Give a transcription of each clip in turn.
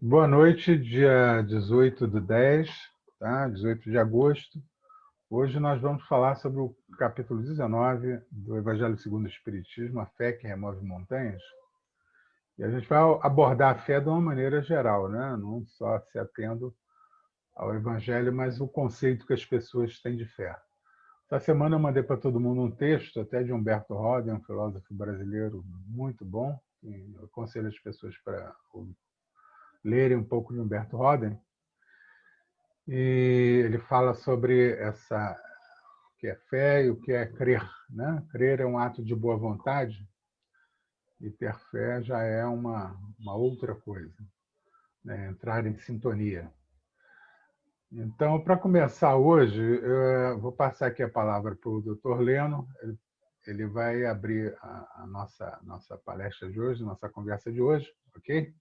Boa noite, dia 18/10, tá? 18 de agosto. Hoje nós vamos falar sobre o capítulo 19 do Evangelho segundo o Espiritismo, a fé que remove montanhas. E a gente vai abordar a fé de uma maneira geral, né? Não só se atendo ao Evangelho, mas o conceito que as pessoas têm de fé. Essa semana eu mandei para todo mundo um texto, até de Humberto Roden, um filósofo brasileiro muito bom, e eu aconselho as pessoas para lerem um pouco de Humberto Roden. E ele fala sobre o que é fé e o que é crer, né? Crer é um ato de boa vontade e ter fé já é uma outra coisa, né? Entrar em sintonia. Então, para começar hoje, eu vou passar aqui a palavra para o Dr. Leno. Ele vai abrir a nossa palestra de hoje, nossa conversa de hoje, ok?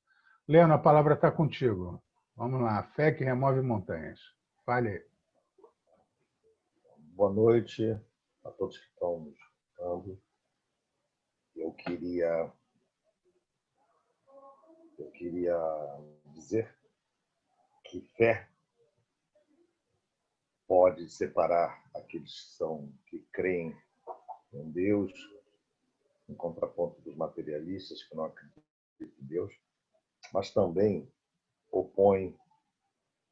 Leno, a palavra está contigo. Vamos lá, fé que remove montanhas. Fale aí. Boa noite a todos que estão nos escutando. Eu queria dizer que fé pode separar aqueles que creem em Deus, em contraponto dos materialistas que não acreditam em Deus, mas também opõe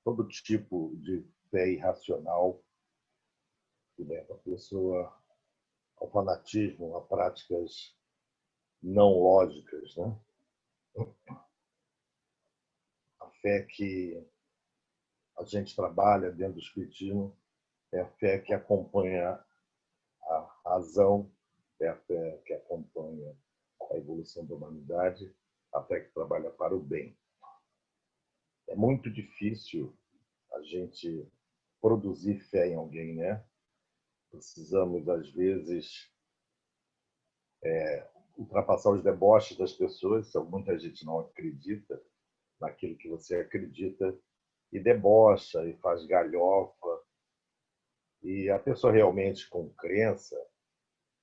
todo tipo de fé irracional que leva a pessoa ao fanatismo, a práticas não lógicas, né? A fé que a gente trabalha dentro do Espiritismo é a fé que acompanha a razão, é a fé que acompanha a evolução da humanidade, a fé que trabalha para o bem. É muito difícil a gente produzir fé em alguém, né? Precisamos, às vezes, ultrapassar os deboches das pessoas, muita gente não acredita naquilo que você acredita, e debocha, e faz galhofa, e a pessoa realmente com crença,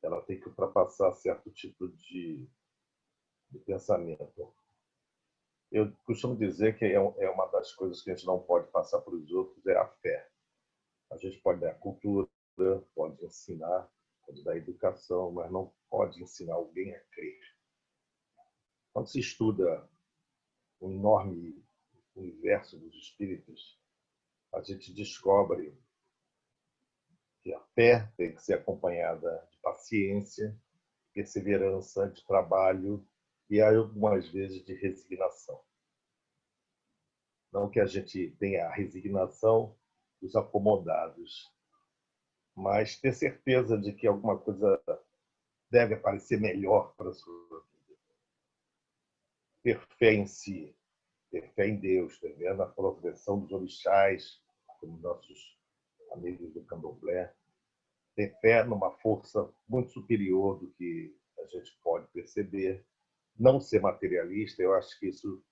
ela tem que ultrapassar certo tipo de pensamento. Eu costumo dizer que é uma das coisas que a gente não pode passar para os outros, é a fé. A gente pode dar cultura, pode ensinar, pode dar educação, mas não pode ensinar alguém a crer. Quando se estuda o enorme universo dos espíritos, a gente descobre que a fé tem que ser acompanhada de paciência, perseverança, de trabalho e, algumas vezes, de resignação. Não que a gente tenha a resignação dos acomodados, mas ter certeza de que alguma coisa deve aparecer melhor para a sua vida. Ter fé em si, ter fé em Deus, ter fé na proteção dos orixás, como nossos amigos do Candomblé, ter fé numa força muito superior do que a gente pode perceber, não ser materialista. Eu acho que isso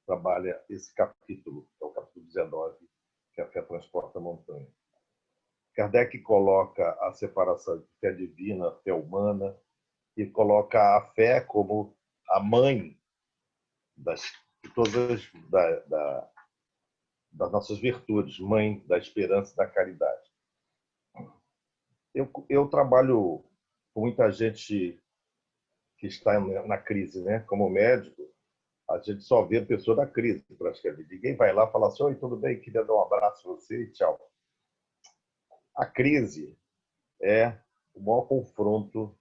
trabalha esse capítulo, que é o capítulo 19, que a fé transporta a montanha. Kardec coloca a separação de fé divina, fé humana, e coloca a fé como a mãe de todas das nossas virtudes, mãe da esperança e da caridade. Eu trabalho com muita gente que está na crise, né? Como médico, a gente só vê a pessoa da crise, praticamente. Ninguém vai lá e fala assim: oi, tudo bem? Queria dar um abraço a você e tchau. A crise é o maior confronto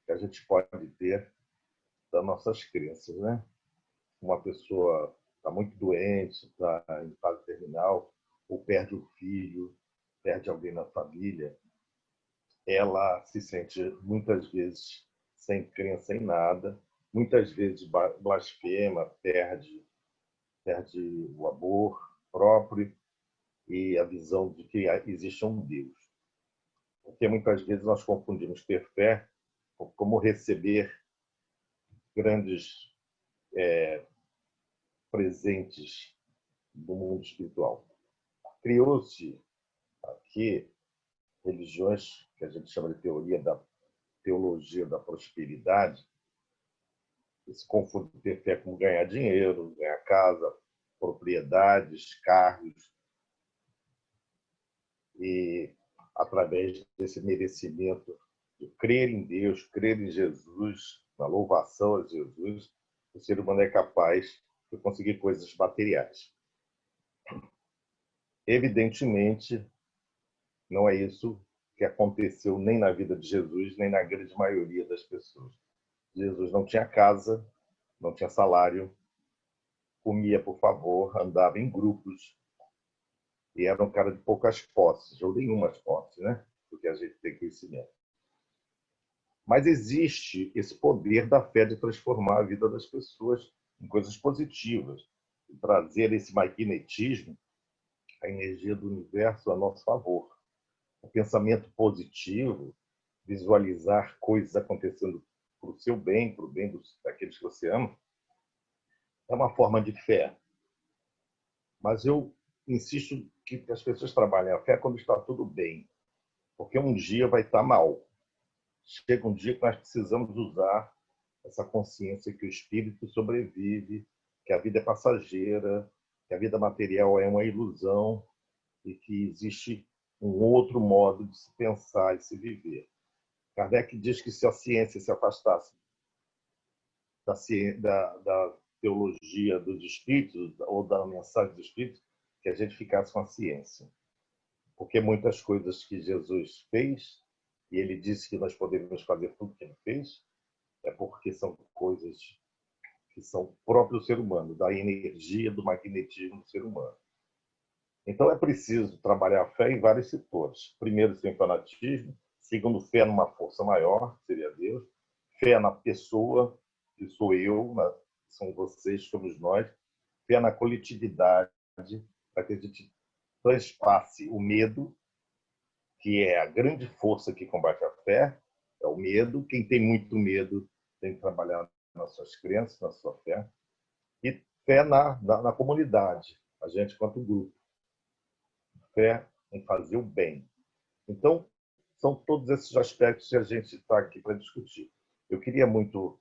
que a gente pode ter das nossas crenças, né? Uma pessoa está muito doente, está em fase terminal, ou perde um filho, perde alguém na família, ela se sente muitas vezes sem crença em nada, muitas vezes blasfema, perde o amor próprio e a visão de que existe um Deus. Porque muitas vezes nós confundimos ter fé como receber grandes presentes do mundo espiritual. Criou-se aqui religiões que a gente chama de teologia da prosperidade, que se confunde ter fé com ganhar dinheiro, ganhar casa, propriedades, carros, e através desse merecimento de crer em Deus, crer em Jesus, na louvação a Jesus, o ser humano é capaz de conseguir coisas materiais. Evidentemente, não é isso que aconteceu nem na vida de Jesus, nem na grande maioria das pessoas. Jesus não tinha casa, não tinha salário, comia por favor, andava em grupos e era um cara de poucas posses, ou nenhumas posses, né? Porque a gente tem conhecimento. Mas existe esse poder da fé de transformar a vida das pessoas em coisas positivas, de trazer esse magnetismo, a energia do universo a nosso favor. O pensamento positivo, visualizar coisas acontecendo para o seu bem, para o bem daqueles que você ama, é uma forma de fé. Mas eu insisto que as pessoas trabalhem a fé quando está tudo bem, porque um dia vai estar mal. Chega um dia que nós precisamos usar essa consciência que o espírito sobrevive, que a vida é passageira, que a vida material é uma ilusão e que existe um outro modo de se pensar e se viver. Kardec diz que se a ciência se afastasse da teologia dos espíritos ou da mensagem dos espíritos, que a gente ficasse com a ciência. Porque muitas coisas que Jesus fez, e ele disse que nós podemos fazer tudo que ele fez, é porque são coisas que são próprio do ser humano, da energia, do magnetismo do ser humano. Então é preciso trabalhar a fé em vários setores. Primeiro, sem fanatismo. Segundo, fé numa força maior, que seria Deus. Fé na pessoa, que sou eu, são vocês, somos nós. Fé na coletividade, para que a gente transpasse o medo, que é a grande força que combate a fé, é o medo. Quem tem muito medo tem que trabalhar nas suas crenças, na sua fé. E fé na comunidade, a gente quanto grupo. Fé em fazer o bem. Então, são todos esses aspectos que a gente está aqui para discutir. Eu queria muito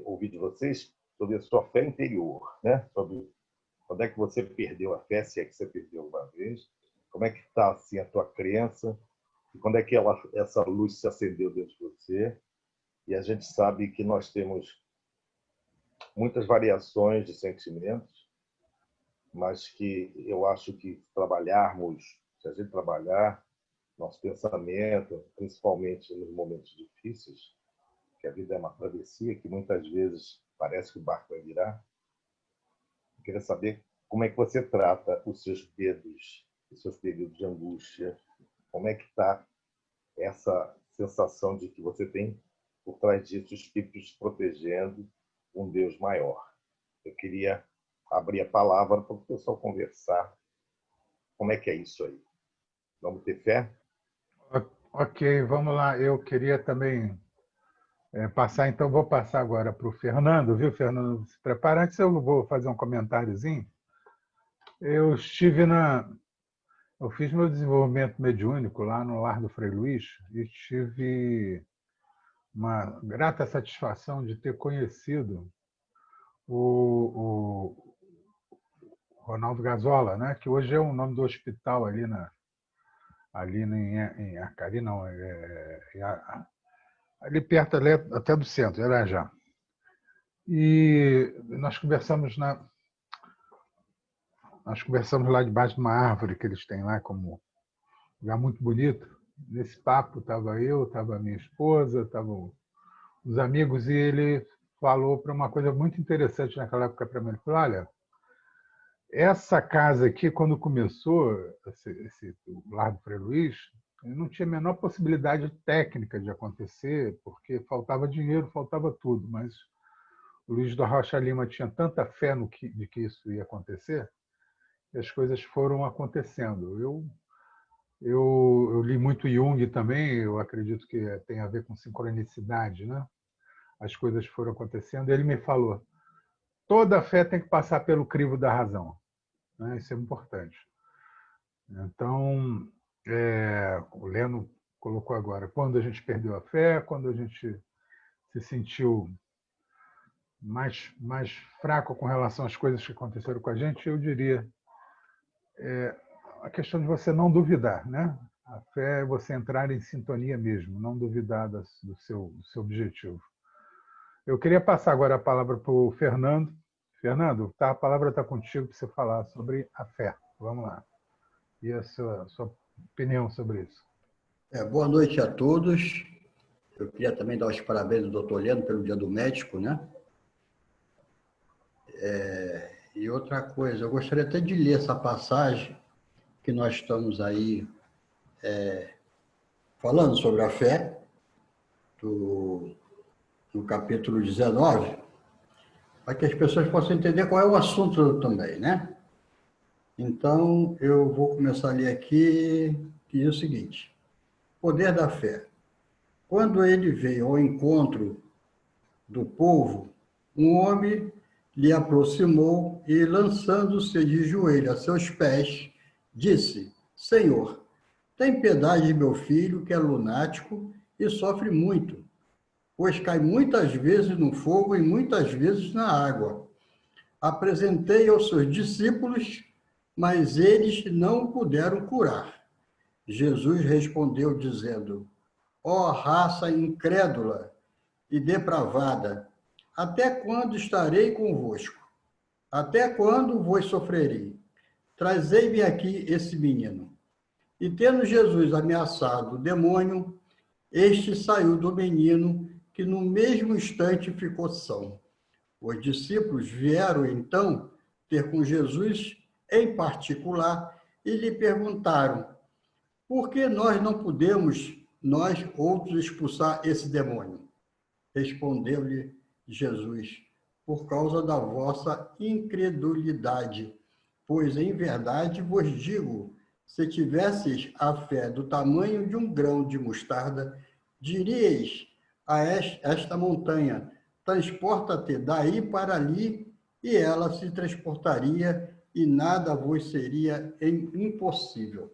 ouvir de vocês sobre a sua fé interior, né? Sobre quando é que você perdeu a fé, se é que você perdeu uma vez, como é que está assim, a tua crença, e quando é que essa luz se acendeu dentro de você. E a gente sabe que nós temos muitas variações de sentimentos, mas que eu acho que se a gente trabalhar nosso pensamento, principalmente nos momentos difíceis, que a vida é uma travessia, que muitas vezes parece que o barco vai virar. Eu queria saber como é que você trata os seus medos, os seus períodos de angústia, como é que está essa sensação de que você tem por trás disso espíritos protegendo um Deus maior. Eu queria abrir a palavra para o pessoal conversar. Como é que é isso aí? Vamos ter fé? Ok, vamos lá. Eu queria também passar, então vou passar agora para o Fernando, viu, Fernando? Se prepara. Antes eu vou fazer um comentáriozinho. Eu estive Eu fiz meu desenvolvimento mediúnico lá no Lar do Frei Luís e tive uma grata satisfação de ter conhecido o Ronaldo Gazola, né? Que hoje é o nome do hospital ali em Acari, não, ali perto ali, até do centro, Irajá. E nós conversamos lá debaixo de uma árvore que eles têm lá como um lugar muito bonito. Nesse papo estava eu, estava minha esposa, estavam os amigos, e ele falou para uma coisa muito interessante naquela época para mim. Ele falou: olha, essa casa aqui, quando começou, o Lar do Frei Luís, não tinha a menor possibilidade técnica de acontecer, porque faltava dinheiro, faltava tudo. Mas o Luiz da Rocha Lima tinha tanta fé de que isso ia acontecer, e as coisas foram acontecendo. Eu li muito Jung também, eu acredito que tem a ver com sincronicidade, né? As coisas foram acontecendo. Ele me falou: toda fé tem que passar pelo crivo da razão, né? Isso é importante. Então, o Leno colocou agora, quando a gente perdeu a fé, quando a gente se sentiu mais fraco com relação às coisas que aconteceram com a gente, eu diria a questão de você não duvidar, né? A fé é você entrar em sintonia mesmo, não duvidar do seu objetivo. Eu queria passar agora a palavra para o Fernando. Fernando, a palavra está contigo para você falar sobre a fé. Vamos lá. E a sua opinião sobre isso. Boa noite a todos. Eu queria também dar os parabéns ao doutor Leandro pelo Dia do Médico, né? E outra coisa, eu gostaria até de ler essa passagem que nós estamos aí falando sobre a fé, no capítulo 19, para que as pessoas possam entender qual é o assunto também, né? Então, eu vou começar a ler aqui, que diz o seguinte: poder da fé. Quando ele veio ao encontro do povo, um homem lhe aproximou e, lançando-se de joelho a seus pés, disse: Senhor, tem piedade de meu filho, que é lunático e sofre muito, pois cai muitas vezes no fogo e muitas vezes na água. Apresentei aos seus discípulos, mas eles não o puderam curar. Jesus respondeu, dizendo: Ó raça incrédula e depravada, até quando estarei convosco? Até quando vos sofrerei? Trazei-me aqui esse menino. E tendo Jesus ameaçado o demônio, este saiu do menino, que no mesmo instante ficou são. Os discípulos vieram então ter com Jesus em particular e lhe perguntaram: por que nós não podemos, nós outros, expulsar esse demônio? Respondeu-lhe Jesus: por causa da vossa incredulidade. Pois em verdade vos digo, se tivesseis a fé do tamanho de um grão de mostarda, diríeis a esta montanha: transporta-te daí para ali, e ela se transportaria, e nada vos seria impossível.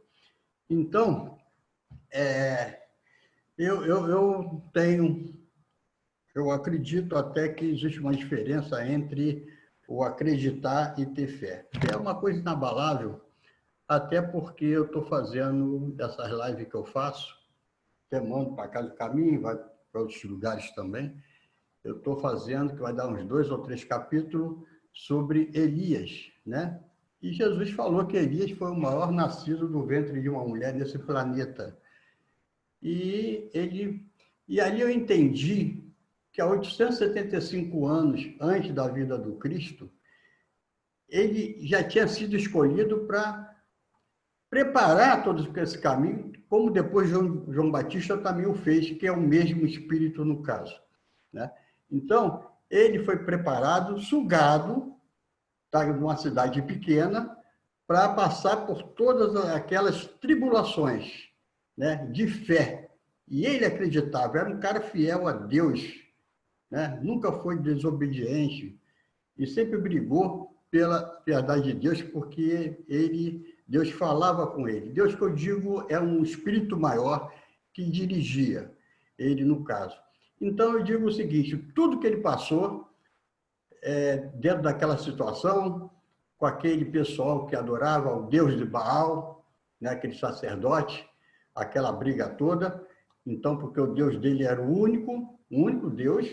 Então, eu acredito até que existe uma diferença entre o acreditar e ter fé. É uma coisa inabalável, até porque eu estou fazendo dessas lives que eu faço, até mando para casa do caminho, vai para outros lugares também. Eu estou fazendo, que vai dar uns 2 ou 3 capítulos, sobre Elias, né? E Jesus falou que Elias foi o maior nascido do ventre de uma mulher nesse planeta. E ali eu entendi que há 875 anos antes da vida do Cristo, ele já tinha sido escolhido para preparar todo esse caminho, como depois João Batista também o fez, que é o mesmo Espírito no caso, né? Então, ele foi preparado, sugado, tá, de uma cidade pequena, para passar por todas aquelas tribulações, né, de fé. E ele acreditava, era um cara fiel a Deus, né? Nunca foi desobediente e sempre brigou pela verdade de Deus, porque Deus falava com ele. Deus, que eu digo, é um espírito maior que dirigia ele, no caso. Então, eu digo o seguinte: tudo que ele passou, dentro daquela situação, com aquele pessoal que adorava o Deus de Baal, né, aquele sacerdote, aquela briga toda, então, porque o Deus dele era o único Deus.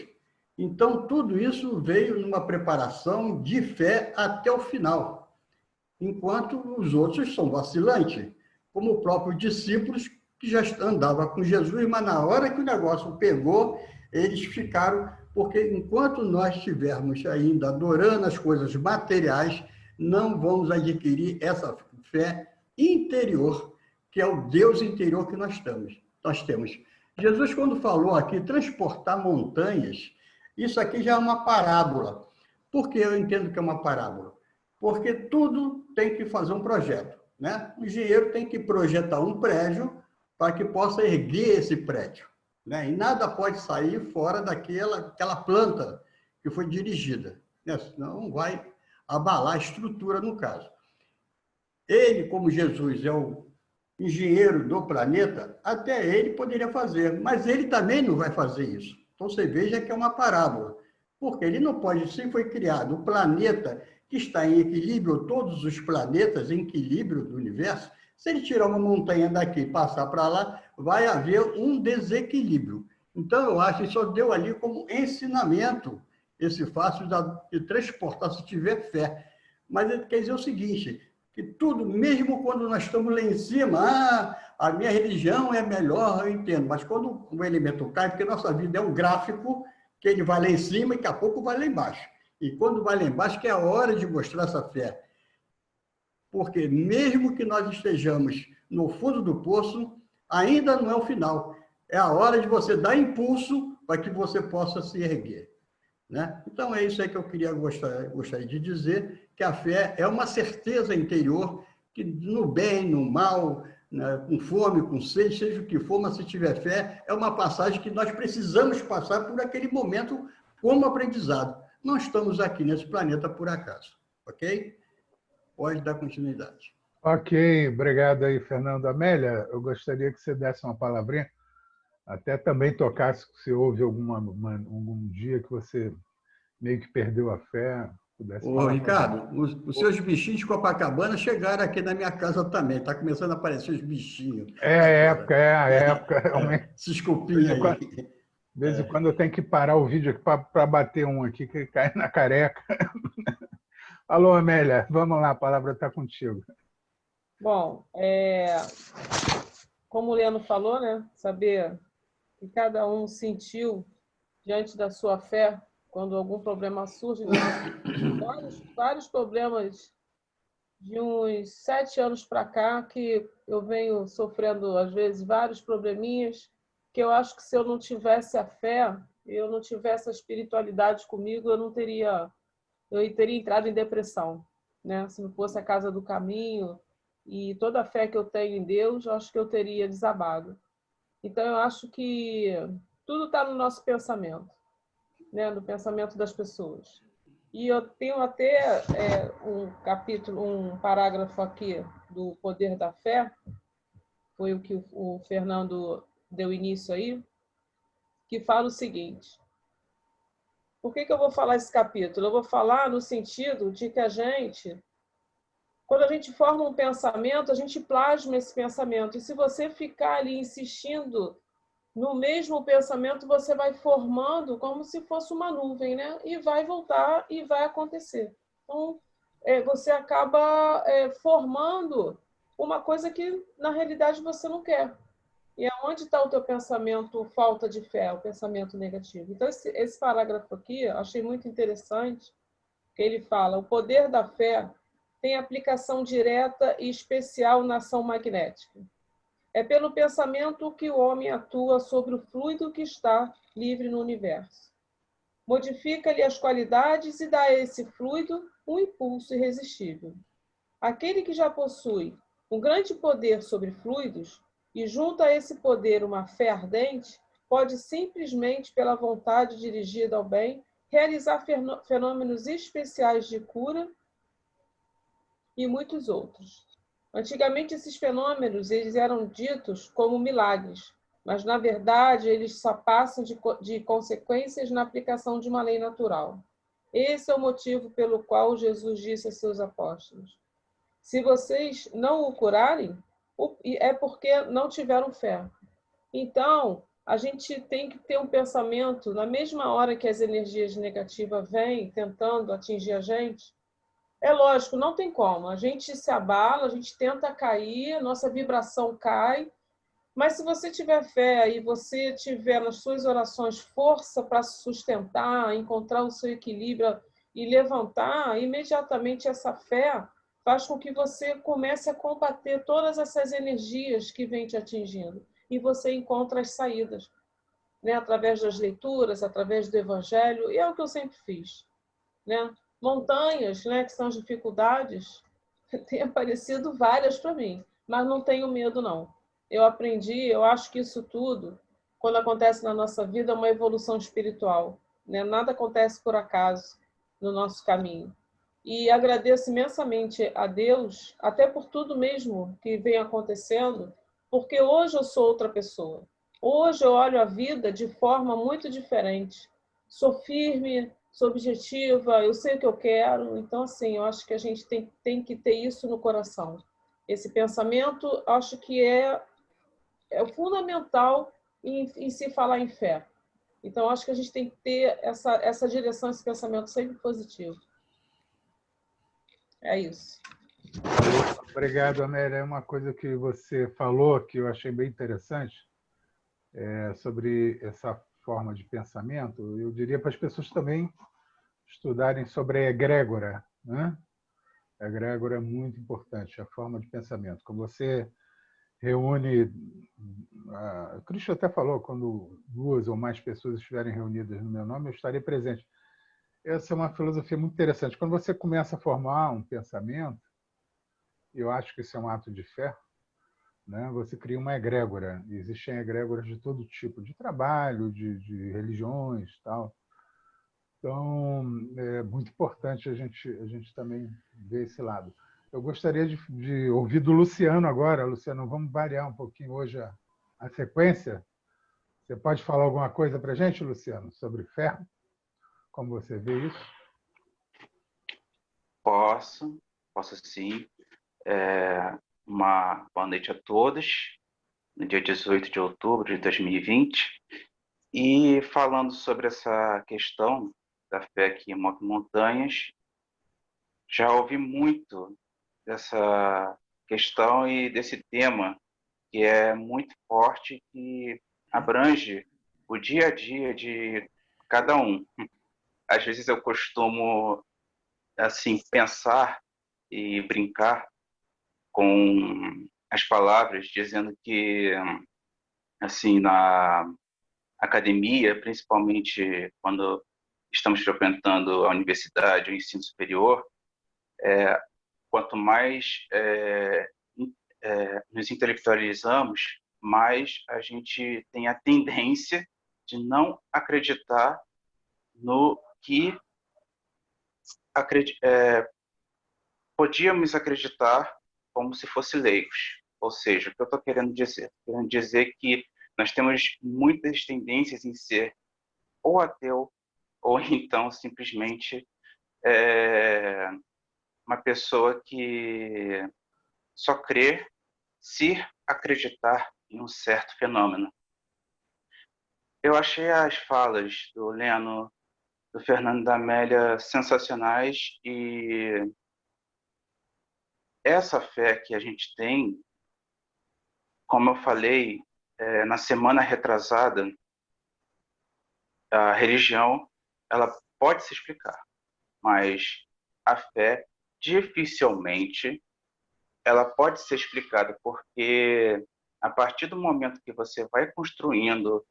Então, tudo isso veio numa preparação de fé até o final, enquanto os outros são vacilantes, como os próprios discípulos que já andavam com Jesus, mas na hora que o negócio pegou, eles ficaram, porque enquanto nós estivermos ainda adorando as coisas materiais, não vamos adquirir essa fé interior, que é o Deus interior que nós temos. Jesus, quando falou aqui, transportar montanhas, isso aqui já é uma parábola. Por que eu entendo que é uma parábola? Porque tudo tem que fazer um projeto, né? O engenheiro tem que projetar um prédio para que possa erguer esse prédio, né? E nada pode sair fora daquela planta que foi dirigida, né? Senão vai abalar a estrutura, no caso. Ele, como Jesus é o engenheiro do planeta, até ele poderia fazer, mas ele também não vai fazer isso. Então, você veja que é uma parábola. Porque ele não pode, se foi criado o planeta que está em equilíbrio, todos os planetas em equilíbrio do universo, se ele tirar uma montanha daqui e passar para lá, vai haver um desequilíbrio. Então, eu acho que só deu ali como ensinamento esse fácil de transportar se tiver fé. Mas ele quer dizer o seguinte, que tudo, mesmo quando nós estamos lá em cima, a minha religião é melhor, eu entendo, mas quando o elemento cai, porque nossa vida é um gráfico, que ele vai lá em cima e daqui a pouco vai lá embaixo. E quando vai lá embaixo, que é a hora de mostrar essa fé. Porque mesmo que nós estejamos no fundo do poço, ainda não é o final. É a hora de você dar impulso para que você possa se erguer. Né? Então, é isso aí que eu gostaria de dizer, que a fé é uma certeza interior que no bem, no mal, né, com fome, com sede, seja o que for, mas se tiver fé, é uma passagem que nós precisamos passar por aquele momento como aprendizado. Não estamos aqui nesse planeta por acaso, ok? Pode dar continuidade. Ok, obrigado aí, Fernando. Amélia, eu gostaria que você desse uma palavrinha, até também tocasse se houve algum dia que você meio que perdeu a fé, pudesse Ô, falar. Ricardo, os seus bichinhos de Copacabana chegaram aqui na minha casa também. Está começando a aparecer os bichinhos agora. É a época, realmente. Desculpinha aí. De vez em quando eu tenho que parar o vídeo aqui para bater um aqui que cai na careca. Alô, Amélia, vamos lá, a palavra está contigo. Bom, como o Leandro falou, né? Saber que cada um sentiu diante da sua fé quando algum problema surge. Vários problemas de uns 7 anos para cá que eu venho sofrendo, às vezes, vários probleminhas que eu acho que se eu não tivesse a fé, eu não tivesse a espiritualidade comigo, eu teria entrado em depressão, né? Se não fosse a Casa do Caminho e toda a fé que eu tenho em Deus, eu acho que eu teria desabado. Então, eu acho que tudo está no nosso pensamento, né? No pensamento das pessoas. E eu tenho até um parágrafo aqui do Poder da Fé, foi o que o Fernando deu início aí, que fala o seguinte. Por que eu vou falar esse capítulo? Eu vou falar no sentido de que quando a gente forma um pensamento, a gente plasma esse pensamento. E se você ficar ali insistindo no mesmo pensamento, você vai formando como se fosse uma nuvem, né? E vai voltar e vai acontecer. Então, você acaba formando uma coisa que, na realidade, você não quer. E aonde está o teu pensamento falta de fé, o pensamento negativo? Então, esse parágrafo aqui, eu achei muito interessante, que ele fala: o poder da fé tem aplicação direta e especial na ação magnética. É pelo pensamento que o homem atua sobre o fluido que está livre no universo. Modifica-lhe as qualidades e dá a esse fluido um impulso irresistível. Aquele que já possui um grande poder sobre fluidos e junta a esse poder uma fé ardente, pode simplesmente, pela vontade dirigida ao bem, realizar fenômenos especiais de cura e muitos outros. Antigamente, esses fenômenos eles eram ditos como milagres, mas, na verdade, eles só passam de consequências na aplicação de uma lei natural. Esse é o motivo pelo qual Jesus disse a seus apóstolos: se vocês não o curarem, é porque não tiveram fé. Então, a gente tem que ter um pensamento, na mesma hora que as energias negativas vêm tentando atingir a gente. É lógico, não tem como. A gente se abala, a gente tenta cair, nossa vibração cai. Mas se você tiver fé e você tiver nas suas orações força para se sustentar, encontrar o seu equilíbrio e levantar, imediatamente essa fé faz com que você comece a combater todas essas energias que vêm te atingindo. E você encontra as saídas, né? Através das leituras, através do Evangelho. E é o que eu sempre fiz, né? Montanhas, né, que são as dificuldades, tem aparecido várias para mim, mas não tenho medo, não. Eu aprendi, eu acho que isso tudo, quando acontece na nossa vida, é uma evolução espiritual, né? Nada acontece por acaso no nosso caminho. E agradeço imensamente a Deus, até por tudo mesmo que vem acontecendo, porque hoje eu sou outra pessoa. Hoje eu olho a vida de forma muito diferente. Sou firme, sou objetiva, eu sei o que eu quero. Então, assim, eu acho que a gente tem que ter isso no coração. Esse pensamento, acho que é fundamental em se falar em fé. Então, acho que a gente tem que ter essa direção, esse pensamento sempre positivo. É isso. Obrigado, Amélia. É uma coisa que você falou que eu achei bem interessante, sobre essa forma de pensamento. Eu diria para as pessoas também estudarem sobre a egrégora, né? A egrégora é muito importante, a forma de pensamento. Como você reúne... O Cristo até falou, quando 2 ou mais pessoas estiverem reunidas no meu nome, eu estarei presente. Essa é uma filosofia muito interessante. Quando você começa a formar um pensamento, eu acho que isso é um ato de fé, né? Você cria uma egrégora. Existem egrégoras de todo tipo, de trabalho, de religiões, tal. Então, é muito importante a gente também ver esse lado. Eu gostaria de ouvir do Luciano agora. Luciano, vamos variar um pouquinho hoje a sequência. Você pode falar alguma coisa para a gente, Luciano, sobre fé? Como você vê isso? Posso sim. Uma boa noite a todos, no dia 18 de outubro de 2020. E falando sobre essa questão da fé que move montanhas, já ouvi muito dessa questão e desse tema, que é muito forte, que abrange o dia a dia de cada um. Às vezes eu costumo assim pensar e brincar com as palavras, dizendo que assim na academia, principalmente quando estamos frequentando a universidade, o ensino superior, quanto mais nos intelectualizamos, mais a gente tem a tendência de não acreditar no que podíamos acreditar como se fosse leigos. Ou seja, o que eu estou querendo dizer? Querendo dizer que nós temos muitas tendências em ser ou ateu, ou então simplesmente uma pessoa que só crê se acreditar em um certo fenômeno. Eu achei as falas do Leno, do Fernando e da Amélia sensacionais, e essa fé que a gente tem, como eu falei, na semana retrasada, a religião ela pode se explicar, mas a fé dificilmente ela pode ser explicada, porque a partir do momento que você vai construindo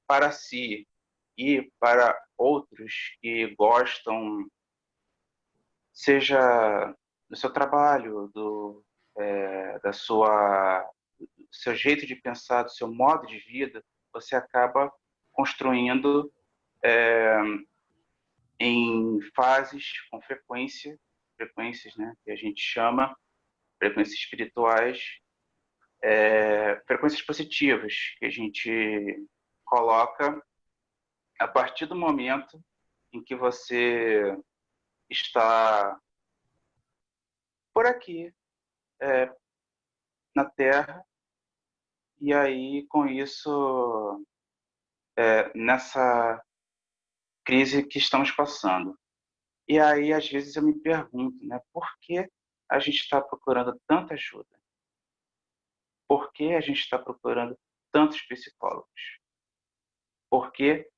para si e para outros que gostam, seja do seu trabalho, da sua seu jeito de pensar, do seu modo de vida, você acaba construindo em fases com frequências, né, que a gente chama frequências espirituais, frequências positivas, que a gente coloca a partir do momento em que você está por aqui, na Terra, e aí com isso, nessa crise que estamos passando. E aí, às vezes, eu me pergunto, né, por que a gente está procurando tanta ajuda? Por que a gente está procurando tantos psicólogos? Por que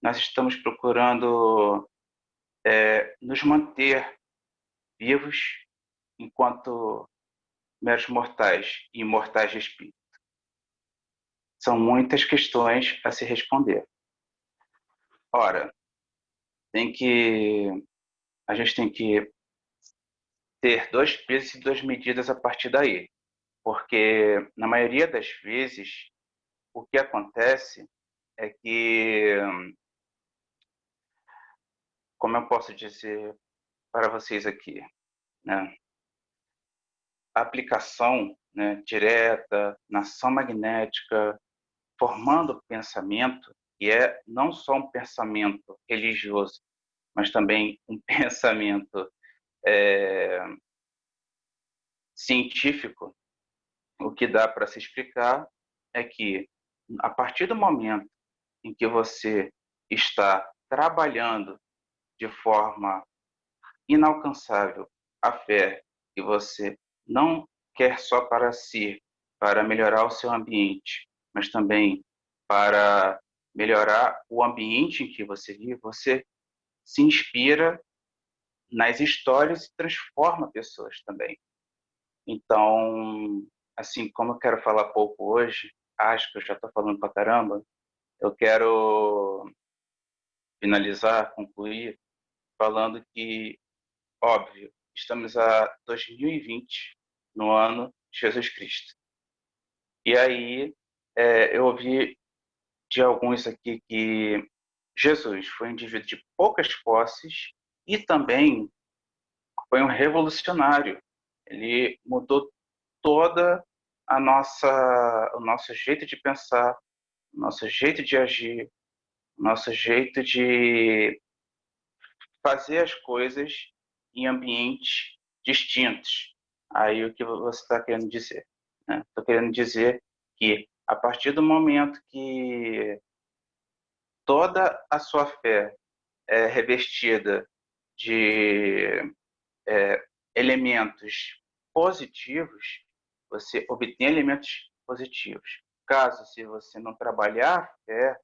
nós estamos procurando nos manter vivos enquanto meros mortais e imortais de espírito? São muitas questões a se responder. Ora, a gente tem que ter 2 pesos e 2 medidas a partir daí, porque na maioria das vezes o que acontece é que, como eu posso dizer para vocês aqui, né, a aplicação, né, direta na ação magnética, formando pensamento, e é não só um pensamento religioso, mas também um pensamento científico, o que dá para se explicar é que, a partir do momento em que você está trabalhando de forma inalcançável a fé que você não quer só para si, para melhorar o seu ambiente, mas também para melhorar o ambiente em que você vive, você se inspira nas histórias e transforma pessoas também. Então, assim, como eu quero falar pouco hoje, acho que eu já estou falando pra caramba, eu quero finalizar, concluir, falando que, óbvio, estamos a 2020, no ano de Jesus Cristo. E aí, eu ouvi de alguns aqui que Jesus foi um indivíduo de poucas posses e também foi um revolucionário. Ele mudou toda o nosso jeito de pensar, o nosso jeito de agir, o nosso jeito de fazer as coisas em ambientes distintos. Aí o que você está querendo dizer? Estou querendo dizer que, a partir do momento que toda a sua fé é revestida de elementos positivos, você obtém elementos positivos. Caso, se você não trabalhar a fé,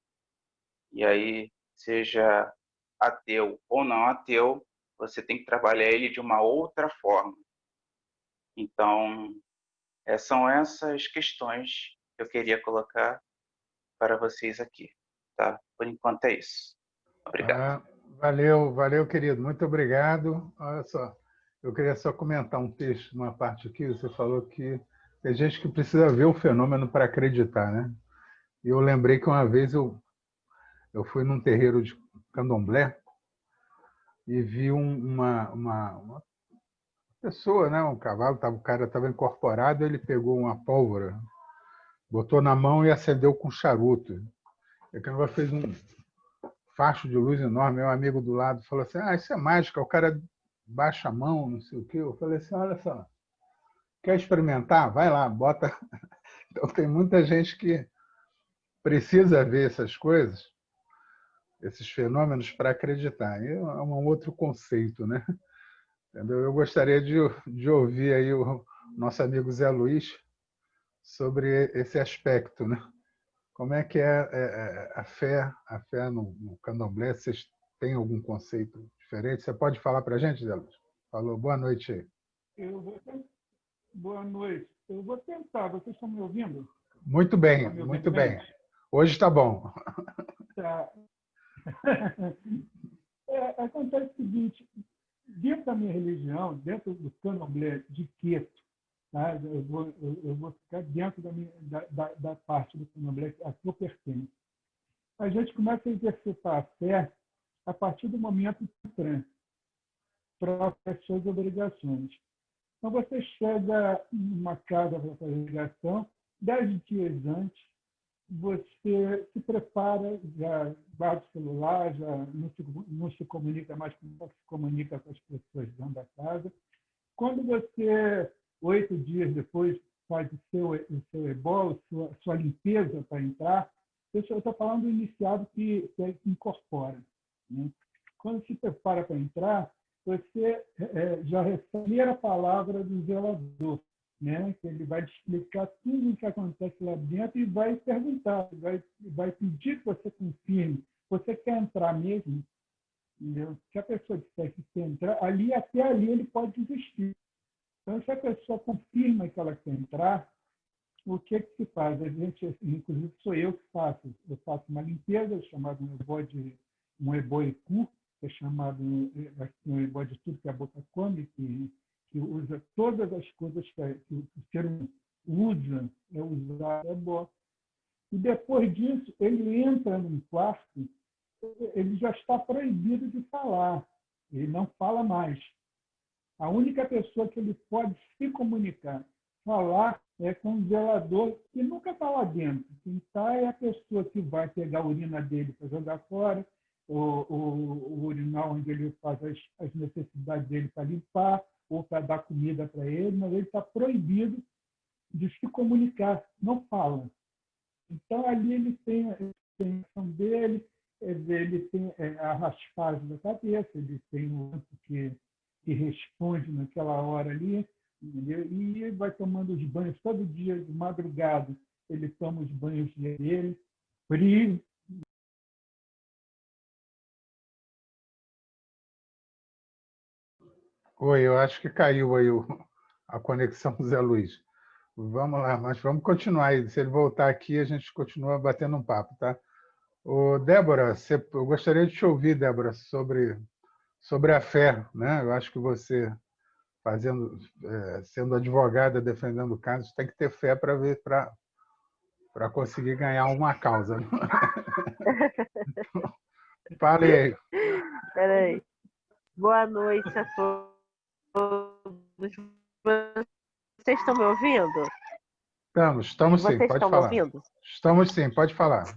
e aí seja ateu ou não ateu, você tem que trabalhar ele de uma outra forma. Então, são essas questões que eu queria colocar para vocês aqui. Tá? Por enquanto é isso. Obrigado. Valeu, querido. Muito obrigado. Olha só, eu queria só comentar um texto, uma parte aqui. Você falou que tem gente que precisa ver o fenômeno para acreditar, né? E eu lembrei que uma vez eu fui num terreiro de candomblé e vi uma pessoa, né? Um cavalo, o cara estava incorporado, ele pegou uma pólvora, botou na mão e acendeu com charuto. E aquele fez um facho de luz enorme. Meu amigo do lado falou assim: isso é mágica, o cara baixa a mão, não sei o quê. Eu falei assim: olha só, quer experimentar? Vai lá, bota. Então, tem muita gente que precisa ver essas coisas, esses fenômenos, para acreditar. E é um outro conceito, né? Entendeu? Eu gostaria de ouvir aí o nosso amigo Zé Luiz sobre esse aspecto, né? Como é que é a fé no candomblé? Vocês têm algum conceito diferente? Você pode falar para a gente, Zé Luiz? Falou, boa noite aí. Boa noite. Eu vou tentar. Vocês estão me ouvindo? Muito bem, muito bem. Hoje está bom. Tá. Acontece o seguinte, dentro da minha religião, dentro do candomblé de Queto, tá? eu vou ficar dentro da parte do candomblé a que eu pertenço. A gente começa a exercitar a fé a partir do momento para as suas obrigações. Então, você chega numa casa para fazer ligação, 10 dias antes, você se prepara, já bate o celular, já não se comunica mais como se comunica com as pessoas dentro da casa. Quando você, 8 dias depois, faz o seu ebó, sua limpeza para entrar, eu estou falando do iniciado que incorpora, né? Quando se prepara para entrar, você já recebe a primeira palavra do zelador, né? Que ele vai te explicar tudo o que acontece lá dentro e vai perguntar, vai pedir que você confirme. Você quer entrar mesmo? Entendeu? Se a pessoa disser que quer entrar, até ali ele pode desistir. Então, se a pessoa confirma que ela quer entrar, o que se faz? A gente, inclusive, sou eu que faço. Eu faço uma limpeza, chamada um eboicu, que é chamado um ebó de tudo que a boca come, que usa todas as coisas que o ser humano usa, usar ebó. E depois disso, ele entra num quarto, ele já está proibido de falar, ele não fala mais. A única pessoa que ele pode se comunicar, falar, é com o zelador, que nunca está lá dentro. Quem está é a pessoa que vai pegar a urina dele para jogar fora, o urinal onde ele faz as necessidades dele para limpar ou para dar comida para ele, mas ele está proibido de se comunicar, não fala. Então, ali ele tem a ação dele, ele tem a raspagem da cabeça, ele tem o outro que responde naquela hora ali, entendeu? E vai tomando os banhos todo dia, de madrugada, ele toma os banhos dele, frio. Oi, eu acho que caiu aí a conexão do Zé Luiz. Vamos lá, mas vamos continuar aí. Se ele voltar aqui, a gente continua batendo um papo, tá? Débora, eu gostaria de te ouvir, Débora, sobre a fé, né? Eu acho que você, sendo advogada, defendendo o caso, tem que ter fé para conseguir ganhar uma causa. Fale aí. Peraí. Boa noite a todos. Vocês estão me ouvindo? Estamos sim, Vocês pode estão me falar. ouvindo? Estamos sim, pode falar.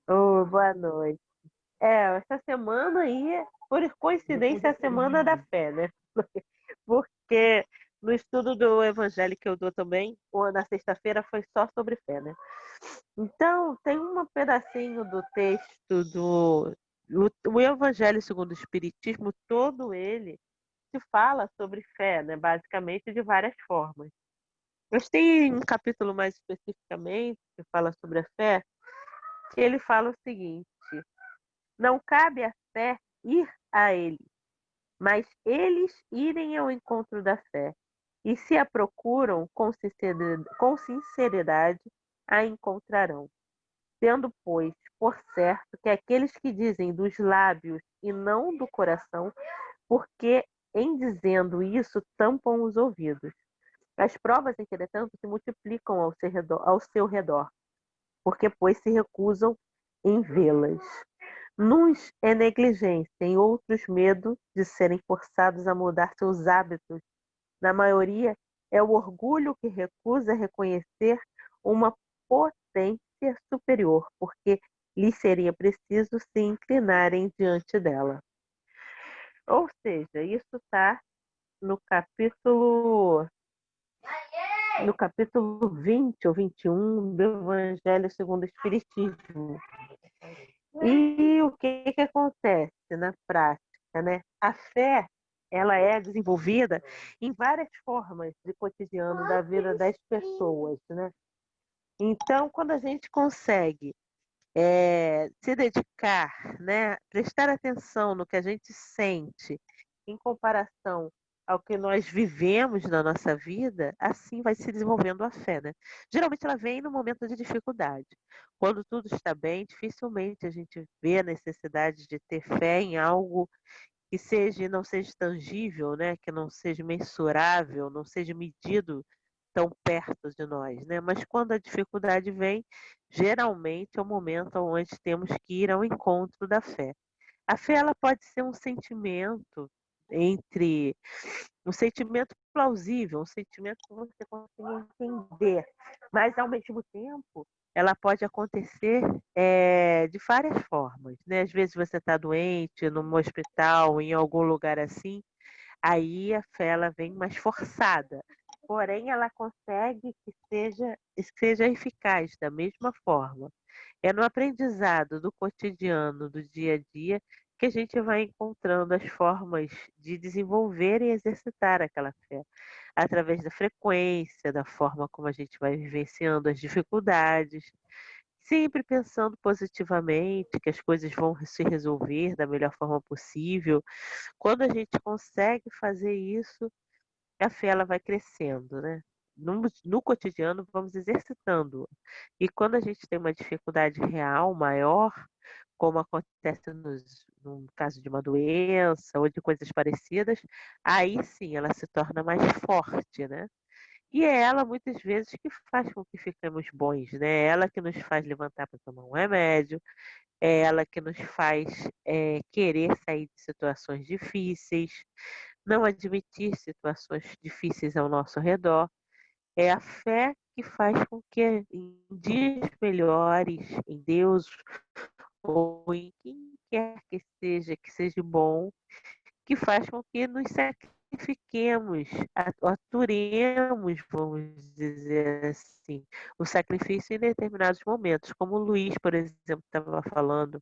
Boa noite. Essa semana aí, por coincidência, é a Semana da Fé, né? Porque no estudo do Evangelho que eu dou também, na sexta-feira, foi só sobre fé, né? Então, tem um pedacinho do texto o Evangelho segundo o Espiritismo, todo ele se fala sobre fé, né? Basicamente de várias formas. Mas tem um capítulo mais especificamente que fala sobre a fé, que ele fala o seguinte: não cabe à fé ir a ele, mas eles irem ao encontro da fé. E se a procuram com sinceridade, a encontrarão. Tendo, pois, por certo que aqueles que dizem dos lábios e não do coração, porque em dizendo isso tampam os ouvidos. As provas, entretanto, se multiplicam ao seu redor, porque, pois, se recusam em vê-las. Nuns é negligência, em outros medo de serem forçados a mudar seus hábitos. Na maioria, é o orgulho que recusa reconhecer uma potência superior, porque lhes seria preciso se inclinarem diante dela. Ou seja, isso está no capítulo 20 ou 21 do Evangelho segundo o Espiritismo. E o que acontece na prática, né? A fé, ela é desenvolvida em várias formas de cotidiano da vida das pessoas, né? Então, quando a gente consegue se dedicar, né? Prestar atenção no que a gente sente em comparação ao que nós vivemos na nossa vida, assim vai se desenvolvendo a fé, né? Geralmente ela vem no momento de dificuldade. Quando tudo está bem, dificilmente a gente vê a necessidade de ter fé em algo que não seja tangível, né? Que não seja mensurável, não seja medido tão perto de nós, né? Mas quando a dificuldade vem, geralmente é o momento onde temos que ir ao encontro da fé. A fé, ela pode ser um sentimento um sentimento plausível, um sentimento que você consegue entender, mas ao mesmo tempo ela pode acontecer de várias formas, né? Às vezes você está doente, num hospital, em algum lugar assim, aí a fé ela vem mais forçada, porém ela consegue que seja eficaz da mesma forma. É no aprendizado do cotidiano, do dia a dia, que a gente vai encontrando as formas de desenvolver e exercitar aquela fé, através da frequência, da forma como a gente vai vivenciando as dificuldades, sempre pensando positivamente que as coisas vão se resolver da melhor forma possível. Quando a gente consegue fazer isso, a fé ela vai crescendo, né? No cotidiano, vamos exercitando. E quando a gente tem uma dificuldade real maior, como acontece no caso de uma doença ou de coisas parecidas, aí sim ela se torna mais forte, né? E é ela, muitas vezes, que faz com que fiquemos bons, né? É ela que nos faz levantar para tomar um remédio, é ela que nos faz querer sair de situações difíceis, não admitir situações difíceis ao nosso redor. É a fé que faz com que em dias melhores, em Deus ou em quem quer que seja bom, que faz com que nos sacrifiquemos, aturemos, vamos dizer assim, o sacrifício em determinados momentos, como o Luiz, por exemplo, estava falando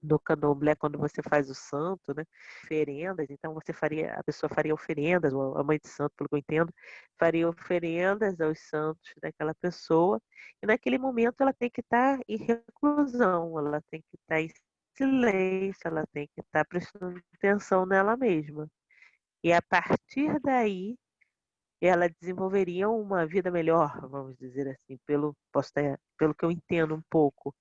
no candomblé, quando você faz o santo, né, oferendas, então a pessoa faria oferendas, ou a mãe de santo, pelo que eu entendo, faria oferendas aos santos daquela pessoa, e naquele momento ela tem que estar em reclusão, ela tem que estar em silêncio, ela tem que estar prestando atenção nela mesma. E a partir daí, ela desenvolveria uma vida melhor, vamos dizer assim, pelo que eu entendo um pouco.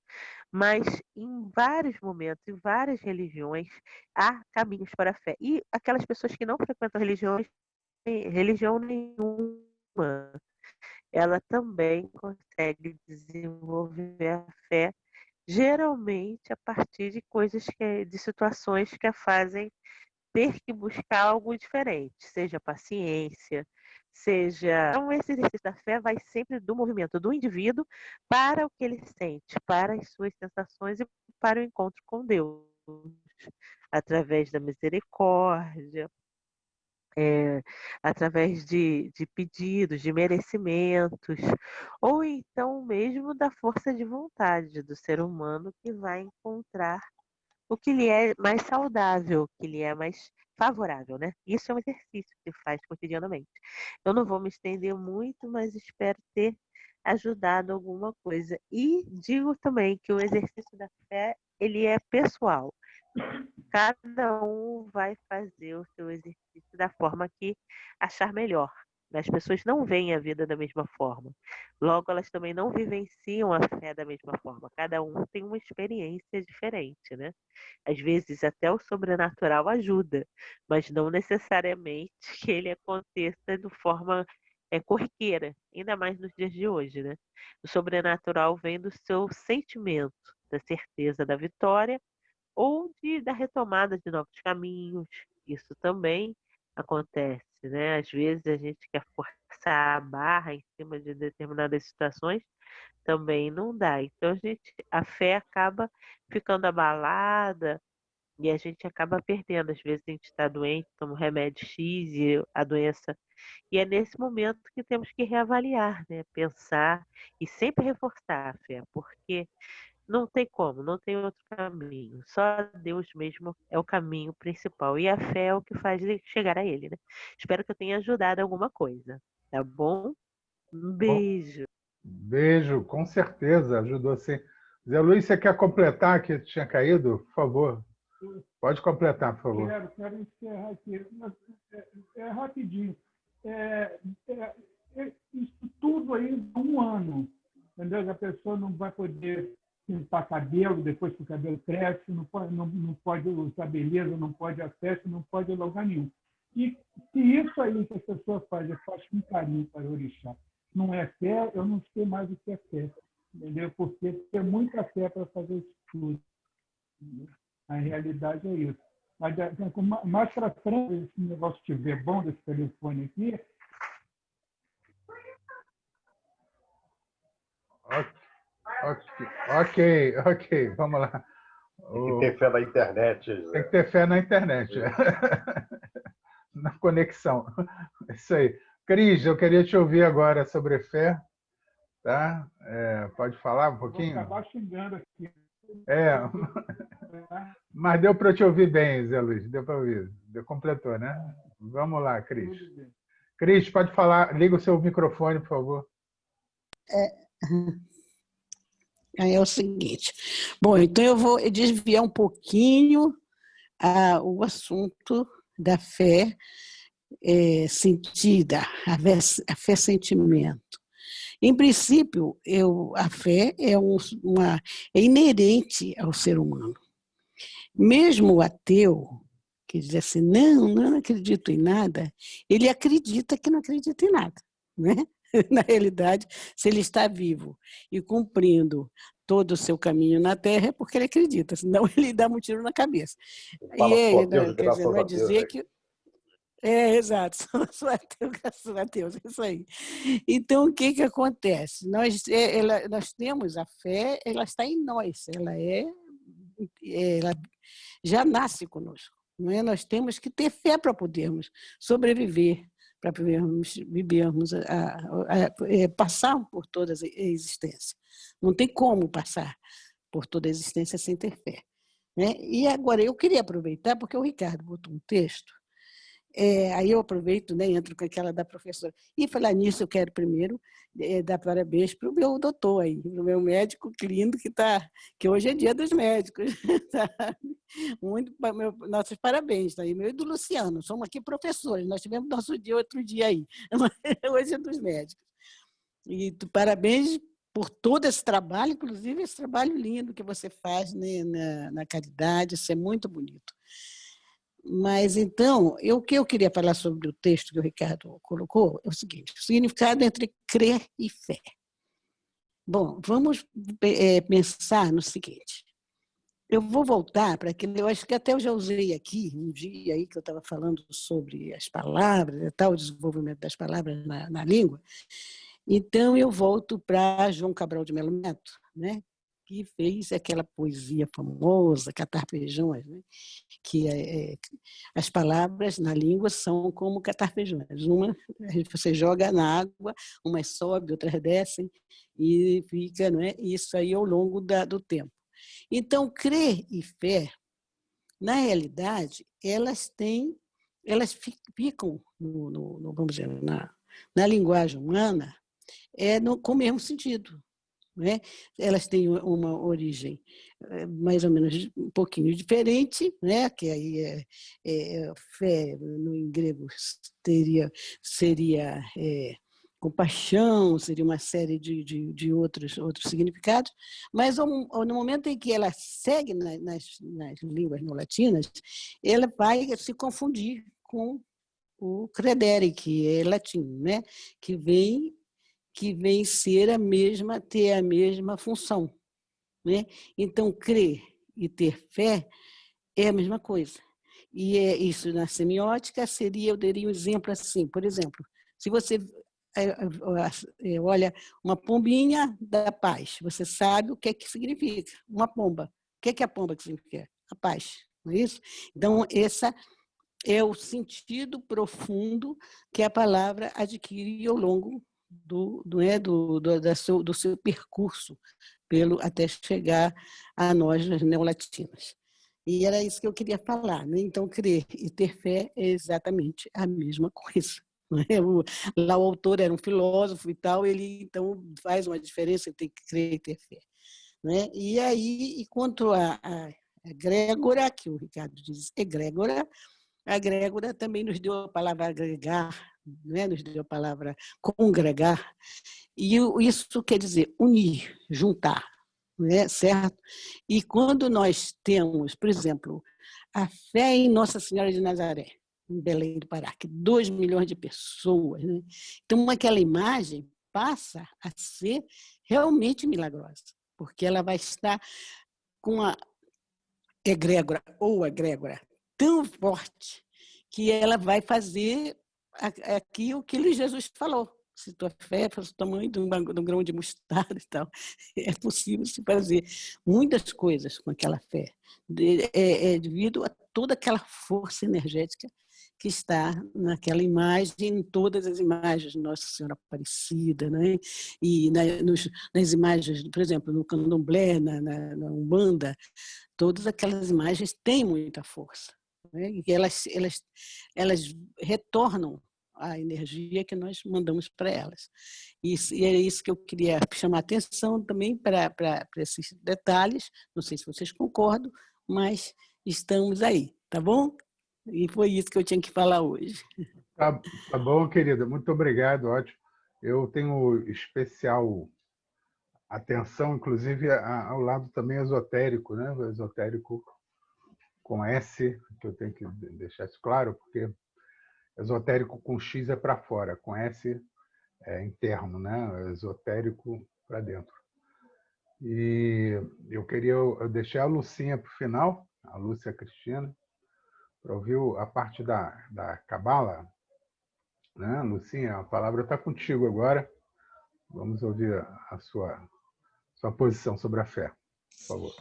Mas em vários momentos, em várias religiões, há caminhos para a fé. E aquelas pessoas que não frequentam religião nenhuma, ela também consegue desenvolver a fé, geralmente a partir de de situações que a fazem ter que buscar algo diferente, seja paciência, seja. Então, esse exercício da fé vai sempre do movimento do indivíduo para o que ele sente, para as suas sensações e para o encontro com Deus, através da misericórdia, através de pedidos, de merecimentos, ou então mesmo da força de vontade do ser humano que vai encontrar o que lhe é mais saudável, o que lhe é mais favorável, né? Isso é um exercício que faz cotidianamente. Eu não vou me estender muito, mas espero ter ajudado alguma coisa. E digo também que o exercício da fé, ele é pessoal. Cada um vai fazer o seu exercício da forma que achar melhor. As pessoas não veem a vida da mesma forma. Logo, elas também não vivenciam a fé da mesma forma. Cada um tem uma experiência diferente, né? Às vezes até o sobrenatural ajuda, mas não necessariamente que ele aconteça de forma corriqueira, ainda mais nos dias de hoje, né? O sobrenatural vem do seu sentimento, da certeza da vitória ou da retomada de novos caminhos. Isso também acontece, né? Às vezes a gente quer forçar a barra em cima de determinadas situações, também não dá. Então a fé acaba ficando abalada e a gente acaba perdendo. Às vezes a gente está doente, toma um remédio X e a doença. E é nesse momento que temos que reavaliar, né? Pensar e sempre reforçar a fé, porque não tem como, não tem outro caminho. Só Deus mesmo é o caminho principal. E a fé é o que faz chegar a Ele, né? Espero que eu tenha ajudado alguma coisa. Tá bom? Um Bom, beijo. beijo, com certeza, ajudou sim. Zé Luiz, você quer completar que tinha caído? Por favor, pode completar, por favor. Quero encerrar aqui. Mas, rapidinho. Isso tudo aí em um ano. Entendeu? A pessoa não vai poder pintar cabelo depois que o cabelo cresce, não pode usar beleza, não pode ir à festa, não pode ir a lugar nenhum. E se isso aí que a pessoa faz com carinho para o orixá, não é fé, eu não sei mais o que é fé. Entendeu? Porque tem muita fé para fazer isso tudo. A realidade é isso. Mas mais para frente, se o negócio estiver bom desse telefone aqui. Ok, vamos lá. Tem que ter fé na internet. Tem que ter fé na internet. Na conexão. Isso aí. Cris, eu queria te ouvir agora sobre fé. Tá? Pode falar um pouquinho? Vou acabar xingando aqui. Mas deu para te ouvir bem, Zé Luiz. Deu para ouvir. Completou, né? Vamos lá, Cris. Cris, pode falar. Liga o seu microfone, por favor. É o seguinte. Bom, então eu vou desviar um pouquinho o assunto da fé sentida, a fé sentimento. Em princípio, a fé é inerente ao ser humano. Mesmo o ateu, que diz assim, não acredito em nada, ele acredita que não acredita em nada, né? Na realidade, se ele está vivo e cumprindo todo o seu caminho na Terra, é porque ele acredita, senão ele dá um tiro na cabeça. Quer dizer, não é dizer que... exato, sou ateu, graças a Deus, é isso aí. Então, o que acontece? Nós temos a fé, ela está em nós, ela é ela já nasce conosco. Não é? Nós temos que ter fé para podermos sobreviver, para podermos passar por toda a existência. Não tem como passar por toda a existência sem ter fé. Né? E agora, eu queria aproveitar, porque o Ricardo botou um texto, aí eu aproveito, né, entro com aquela da professora. E falar nisso, eu quero primeiro dar parabéns para o meu doutor aí, para o meu médico clínico, que hoje é dia dos médicos. Nossos parabéns, tá aí, meu e do Luciano, somos aqui professores, nós tivemos nosso dia outro dia aí, hoje é dos médicos. E parabéns por todo esse trabalho, inclusive esse trabalho lindo que você faz, né, na caridade, isso é muito bonito. Mas, então, o que eu queria falar sobre o texto que o Ricardo colocou é o seguinte: o significado entre crer e fé. Bom, vamos pensar no seguinte. Eu vou voltar para aquilo, eu acho que até eu já usei aqui, um dia aí que eu estava falando sobre as palavras, o desenvolvimento das palavras na língua. Então, eu volto para João Cabral de Melo Neto, né? Que fez aquela poesia famosa, Catarpejões, né? Que as palavras na língua são como catarpejões. Uma você joga na água, umas sobe, outras descem, e fica, não é? Isso aí ao longo do tempo. Então, crer e fé, na realidade, elas ficam, vamos dizer, na linguagem humana, com o mesmo sentido. Né? Elas têm uma origem mais ou menos um pouquinho diferente, né? Que aí fé, no grego seria compaixão, seria uma série de outros significados, mas no momento em que ela segue nas línguas neolatinas, ela vai se confundir com o credere, que é latim, né? que vem ser ter a mesma função. Né? Então, crer e ter fé é a mesma coisa. E isso na semiótica eu daria um exemplo assim, por exemplo, se você olha uma pombinha da paz, você sabe o que significa, uma pomba. O que é a pomba que significa? A paz, não é isso? Então, esse é o sentido profundo que a palavra adquire ao longo do seu percurso até chegar a nós, as neolatinas. E era isso que eu queria falar. Né? Então, crer e ter fé é exatamente a mesma coisa. Né? Lá o autor era um filósofo e tal, ele então faz uma diferença entre crer e ter fé. Né? E aí, quanto a egrégora, que o Ricardo diz egrégora, a egrégora também nos deu a palavra agregar, né? Nos deu a palavra congregar, e isso quer dizer unir, juntar, né? Certo? E quando nós temos, por exemplo, a fé em Nossa Senhora de Nazaré, em Belém do Pará, que 2 milhões de pessoas, né? Então aquela imagem passa a ser realmente milagrosa, porque ela vai estar com a egrégora ou egrégora tão forte que ela vai fazer aqui o que Jesus falou. Se tua fé fosse o tamanho de um grão de mostarda e tal, é possível se fazer muitas coisas com aquela fé, devido a toda aquela força energética que está naquela imagem, em todas as imagens de Nossa Senhora Aparecida, né? E nas imagens, por exemplo, no candomblé, na Umbanda, todas aquelas imagens têm muita força. Né? E elas retornam a energia que nós mandamos para elas. E é isso que eu queria chamar a atenção também para esses detalhes. Não sei se vocês concordam, mas estamos aí, tá bom? E foi isso que eu tinha que falar hoje. Tá bom, querida. Muito obrigado, ótimo. Eu tenho especial atenção, inclusive, ao lado também esotérico, né? O esotérico com S, que eu tenho que deixar isso claro, porque esotérico com X é para fora, com S é interno, né? Esotérico para dentro. E eu deixei a Lucinha para o final, a Lúcia Cristina, para ouvir a parte da Cabala. Né? Lucinha, a palavra está contigo agora. Vamos ouvir a sua posição sobre a fé, por favor.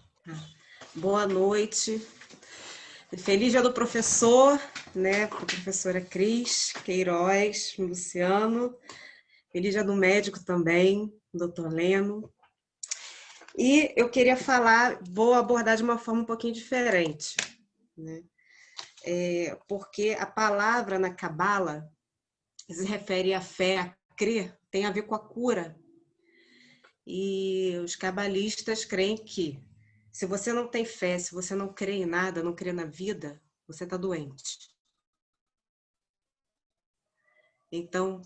boa noite. Feliz dia do professor, né? Professora Cris Queiroz, Luciano. Feliz dia do médico também, doutor Leno. E eu queria falar, vou abordar de uma forma um pouquinho diferente, né? Porque a palavra na Cabala se refere à fé, a crer, tem a ver com a cura. E os cabalistas creem que se você não tem fé, se você não crê em nada, não crê na vida, você está doente. Então,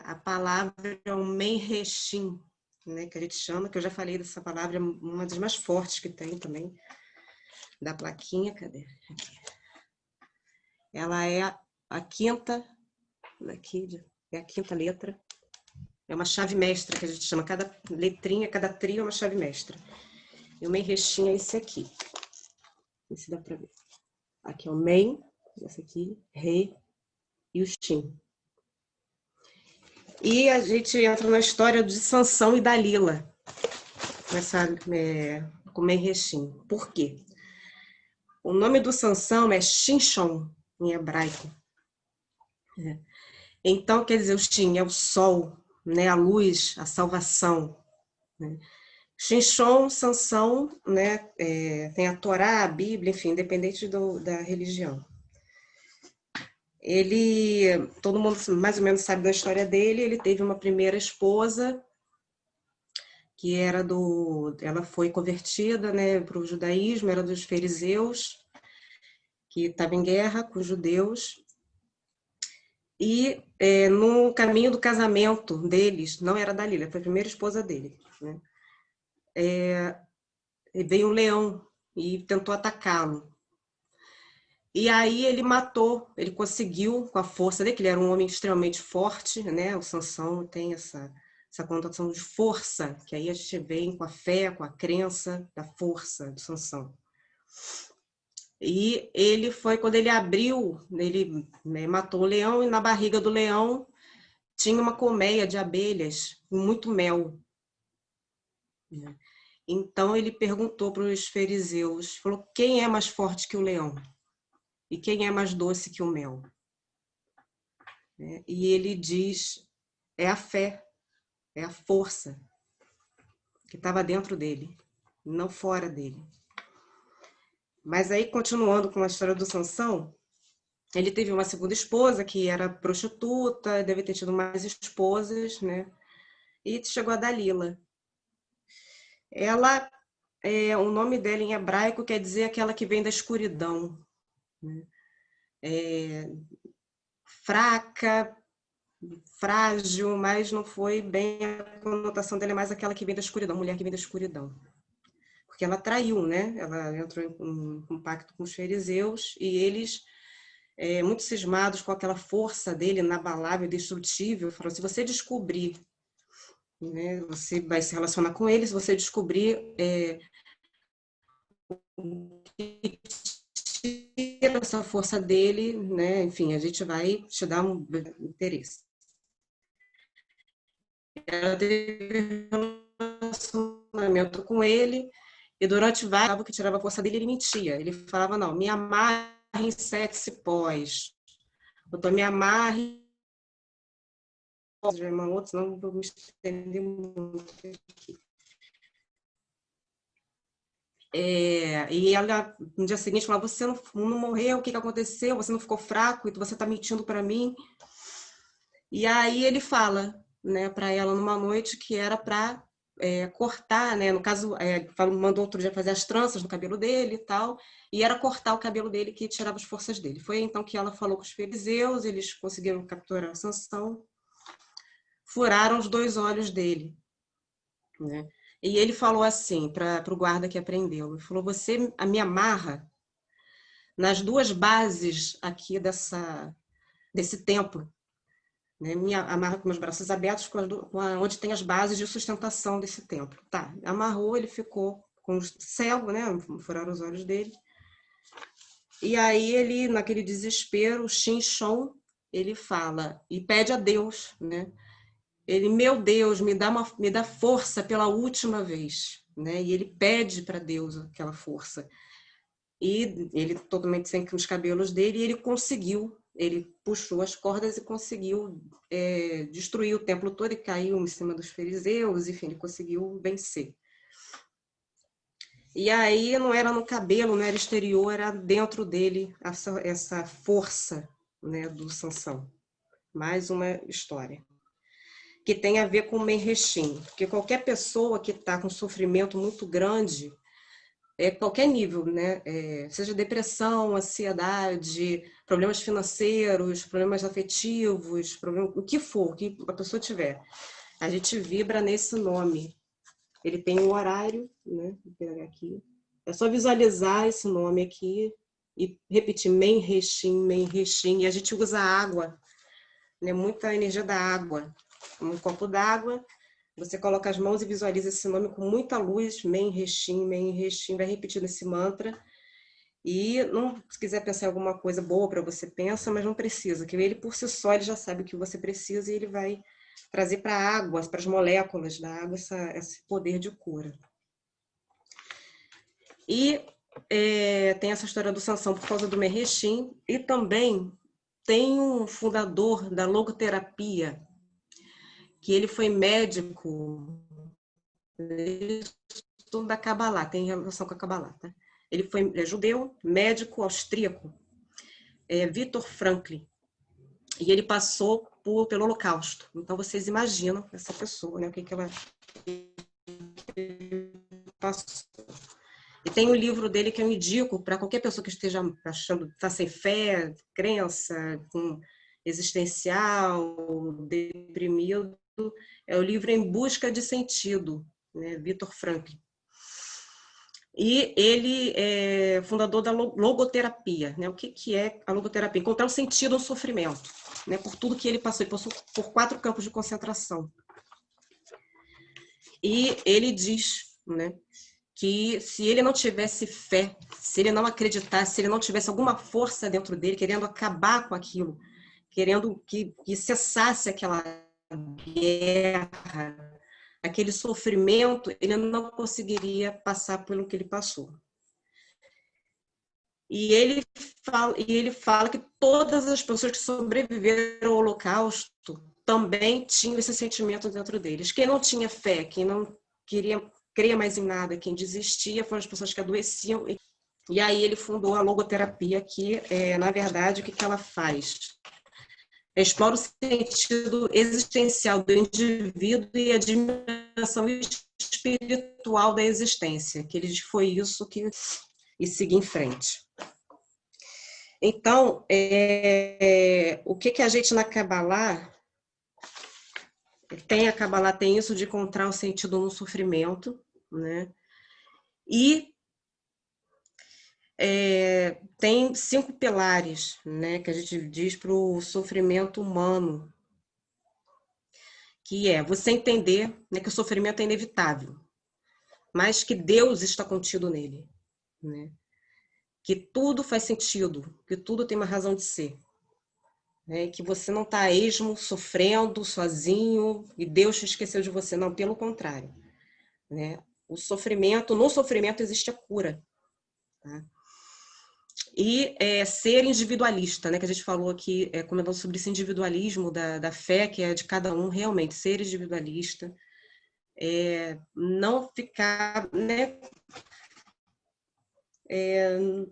a palavra é um menrechim, né, que a gente chama, que eu já falei dessa palavra, uma das mais fortes que tem também, da plaquinha, cadê? Aqui. Ela é a quinta, aqui, é a quinta letra, é uma chave mestra que a gente chama, cada letrinha, cada trio é uma chave mestra. E o menrechim é esse aqui, não sei se dá para ver. Aqui é o men, esse aqui, rei e o shin. E a gente entra na história de Sansão e Dalila, com menrechim. Por quê? O nome do Sansão é Shinshon, em hebraico. Então, quer dizer, o Shin é o sol, né, a luz, a salvação. Né? Shinshon, Sansão, né, tem a Torá, a Bíblia, enfim, independente da religião. Ele, todo mundo mais ou menos sabe da história dele, ele teve uma primeira esposa, que ela foi convertida, né, para o judaísmo, era dos fariseus, que estava em guerra com os judeus. E no caminho do casamento deles, não era Dalila, foi a primeira esposa dele, né? Veio um leão e tentou atacá-lo. E aí ele matou, ele conseguiu, com a força dele, que ele era um homem extremamente forte, né? O Sansão tem essa conotação de força, que aí a gente vem com a fé, com a crença da força do Sansão. E ele foi, quando ele abriu, ele matou o leão, e na barriga do leão tinha uma colmeia de abelhas, com muito mel. Então ele perguntou para os fariseus, falou, quem é mais forte que o leão? E quem é mais doce que o mel? E ele diz, é a fé, é a força que estava dentro dele, não fora dele. Mas aí, continuando com a história do Sansão, ele teve uma segunda esposa que era prostituta, deve ter tido mais esposas, né? E chegou a Dalila. Ela, o nome dela em hebraico quer dizer aquela que vem da escuridão, né? Fraca, frágil, mas não foi bem a conotação dela, é mais aquela que vem da escuridão, mulher que vem da escuridão. Porque ela traiu, né? Ela entrou em um pacto com os fariseus e eles, muito cismados com aquela força dele, inabalável, destrutível, falaram, se você descobrir, né, você vai se relacionar com ele, se você descobrir o que tira essa força dele, né? Enfim, a gente vai te dar um interesse. Ela teve relacionamento com ele e durante vários anos que tirava a força dele, ele mentia. Ele falava, não, me amarre em 7 cipós. Eu me amarre outros, não vou me estender muito aqui. E ela, no dia seguinte, falava, você não morreu, o que aconteceu? Você não ficou fraco, você está mentindo para mim. E aí ele fala, né, para ela numa noite que era para cortar, né, no caso, mandou outro dia fazer as tranças no cabelo dele e tal, e era cortar o cabelo dele que tirava as forças dele. Foi então que ela falou com os fariseus, eles conseguiram capturar a Sansão, furaram os 2 olhos dele, né? E ele falou assim para o guarda que prendeu, ele falou, você me amarra nas 2 bases aqui desse templo, né? Me amarra com meus braços abertos, onde tem as bases de sustentação desse templo. Tá, amarrou, ele ficou com cego, né? Furaram os olhos dele. E aí ele, naquele desespero, o Shinshon, ele fala e pede a Deus, né? Ele, meu Deus, me dá força pela última vez. né? E ele pede para Deus aquela força. E ele totalmente sem os cabelos dele, e ele conseguiu, ele puxou as cordas e conseguiu destruir o templo todo e caiu em cima dos fariseus, enfim, ele conseguiu vencer. E aí não era no cabelo, não era exterior, era dentro dele essa força, né, do Sansão. Mais uma história que tem a ver com o Menrechim, porque qualquer pessoa que está com sofrimento muito grande, qualquer nível, né? Seja depressão, ansiedade, problemas financeiros, problemas afetivos, o que for, o que a pessoa tiver, a gente vibra nesse nome. Ele tem um horário, né? Vou pegar aqui. É só visualizar esse nome aqui e repetir Menrechim, Menrechim. E a gente usa água, né? Muita energia da água. Um copo d'água, você coloca as mãos e visualiza esse nome com muita luz, Menrechim, Menrechim, vai repetindo esse mantra. E se quiser pensar em alguma coisa boa para você, pensa, mas não precisa, que ele por si só ele já sabe o que você precisa e ele vai trazer para a água, para as moléculas da água, esse poder de cura. E tem essa história do Sansão por causa do Menrechim, e também tem um fundador da logoterapia, que ele foi médico da Kabbalah, tem relação com a Kabbalah, tá? Ele é judeu, médico austríaco, Viktor Frankl, e ele passou pelo Holocausto. Então vocês imaginam essa pessoa, né? O que ela passou. E tem um livro dele que eu indico para qualquer pessoa que esteja achando, está sem fé, crença, com existencial, deprimido. É o livro Em Busca de Sentido, né? Viktor Frankl. E ele é fundador da logoterapia, né? O que é a logoterapia? Encontrar um sentido no sofrimento, né? Por tudo que ele passou. Ele passou por 4 campos de concentração. E ele diz, né, que se ele não tivesse fé, se ele não acreditasse, se ele não tivesse alguma força dentro dele, querendo acabar com aquilo, querendo que cessasse aquela guerra, aquele sofrimento, ele não conseguiria passar pelo que ele passou. E ele fala que todas as pessoas que sobreviveram ao Holocausto também tinham esse sentimento dentro deles. Quem não tinha fé, quem não cria mais em nada, quem desistia, foram as pessoas que adoeciam. E aí ele fundou a logoterapia, que, na verdade, o que ela faz? Explora o sentido existencial do indivíduo e a dimensão espiritual da existência, que ele diz que foi isso que... e seguir em frente. Então, o que a gente na Kabbalah tem? A Kabbalah tem isso de encontrar o sentido no sofrimento, né? E tem 5 pilares, né, que a gente diz para o sofrimento humano, que é você entender, né, que o sofrimento é inevitável, mas que Deus está contido nele, né? Que tudo faz sentido, que tudo tem uma razão de ser, né? Que você não está a esmo, sofrendo, sozinho, e Deus te esqueceu de você, não, pelo contrário, né? No sofrimento existe a cura, tá? E ser individualista, né, que a gente falou aqui, comentando sobre esse individualismo da fé, que é de cada um, realmente, ser individualista, não ficar, né,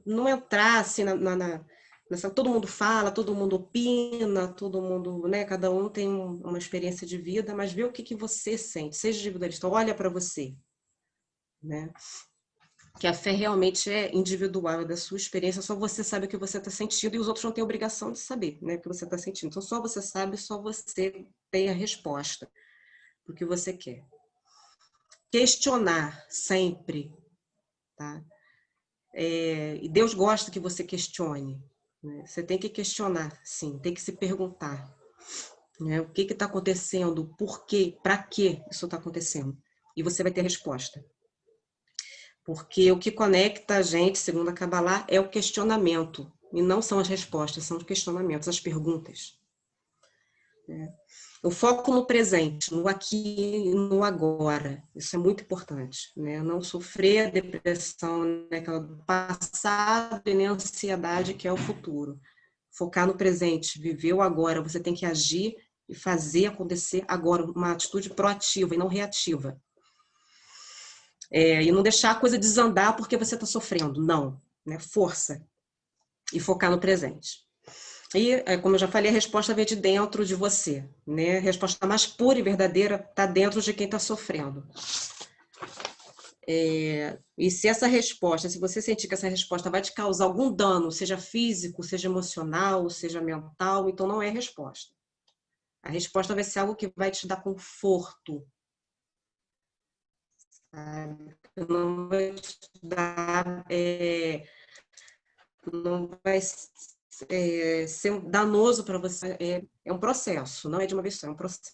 não entrar assim nessa, todo mundo fala, todo mundo opina, todo mundo, né, cada um tem uma experiência de vida, mas vê o que você sente, seja individualista, olha para você, né? Que a fé realmente é individual, é da sua experiência, só você sabe o que você está sentindo e os outros não têm obrigação de saber, né, o que você está sentindo. Então, só você sabe, só você tem a resposta para o que você quer. Questionar sempre, tá? E Deus gosta que você questione, né? Você tem que questionar, sim, tem que se perguntar, né? O que está acontecendo, por quê, para que isso está acontecendo? E você vai ter a resposta. Porque o que conecta a gente, segundo a Kabbalah, é o questionamento. E não são as respostas, são os questionamentos, as perguntas. O foco no presente, no aqui e no agora. Isso é muito importante, né? Não sofrer a depressão, né, do passado e nem a ansiedade que é o futuro. Focar no presente, viver o agora. Você tem que agir e fazer acontecer agora, uma atitude proativa e não reativa. E não deixar a coisa desandar porque você está sofrendo. Não, né? Força. E focar no presente. E, como eu já falei, a resposta vem de dentro de você, né? A resposta mais pura e verdadeira está dentro de quem está sofrendo. E se essa resposta, se você sentir que essa resposta vai te causar algum dano, seja físico, seja emocional, seja mental, então não é resposta. A resposta vai ser algo que vai te dar conforto. Sabe? Não vai te dar... não vai ser danoso para você. É um processo, não é de uma vez só, é um processo.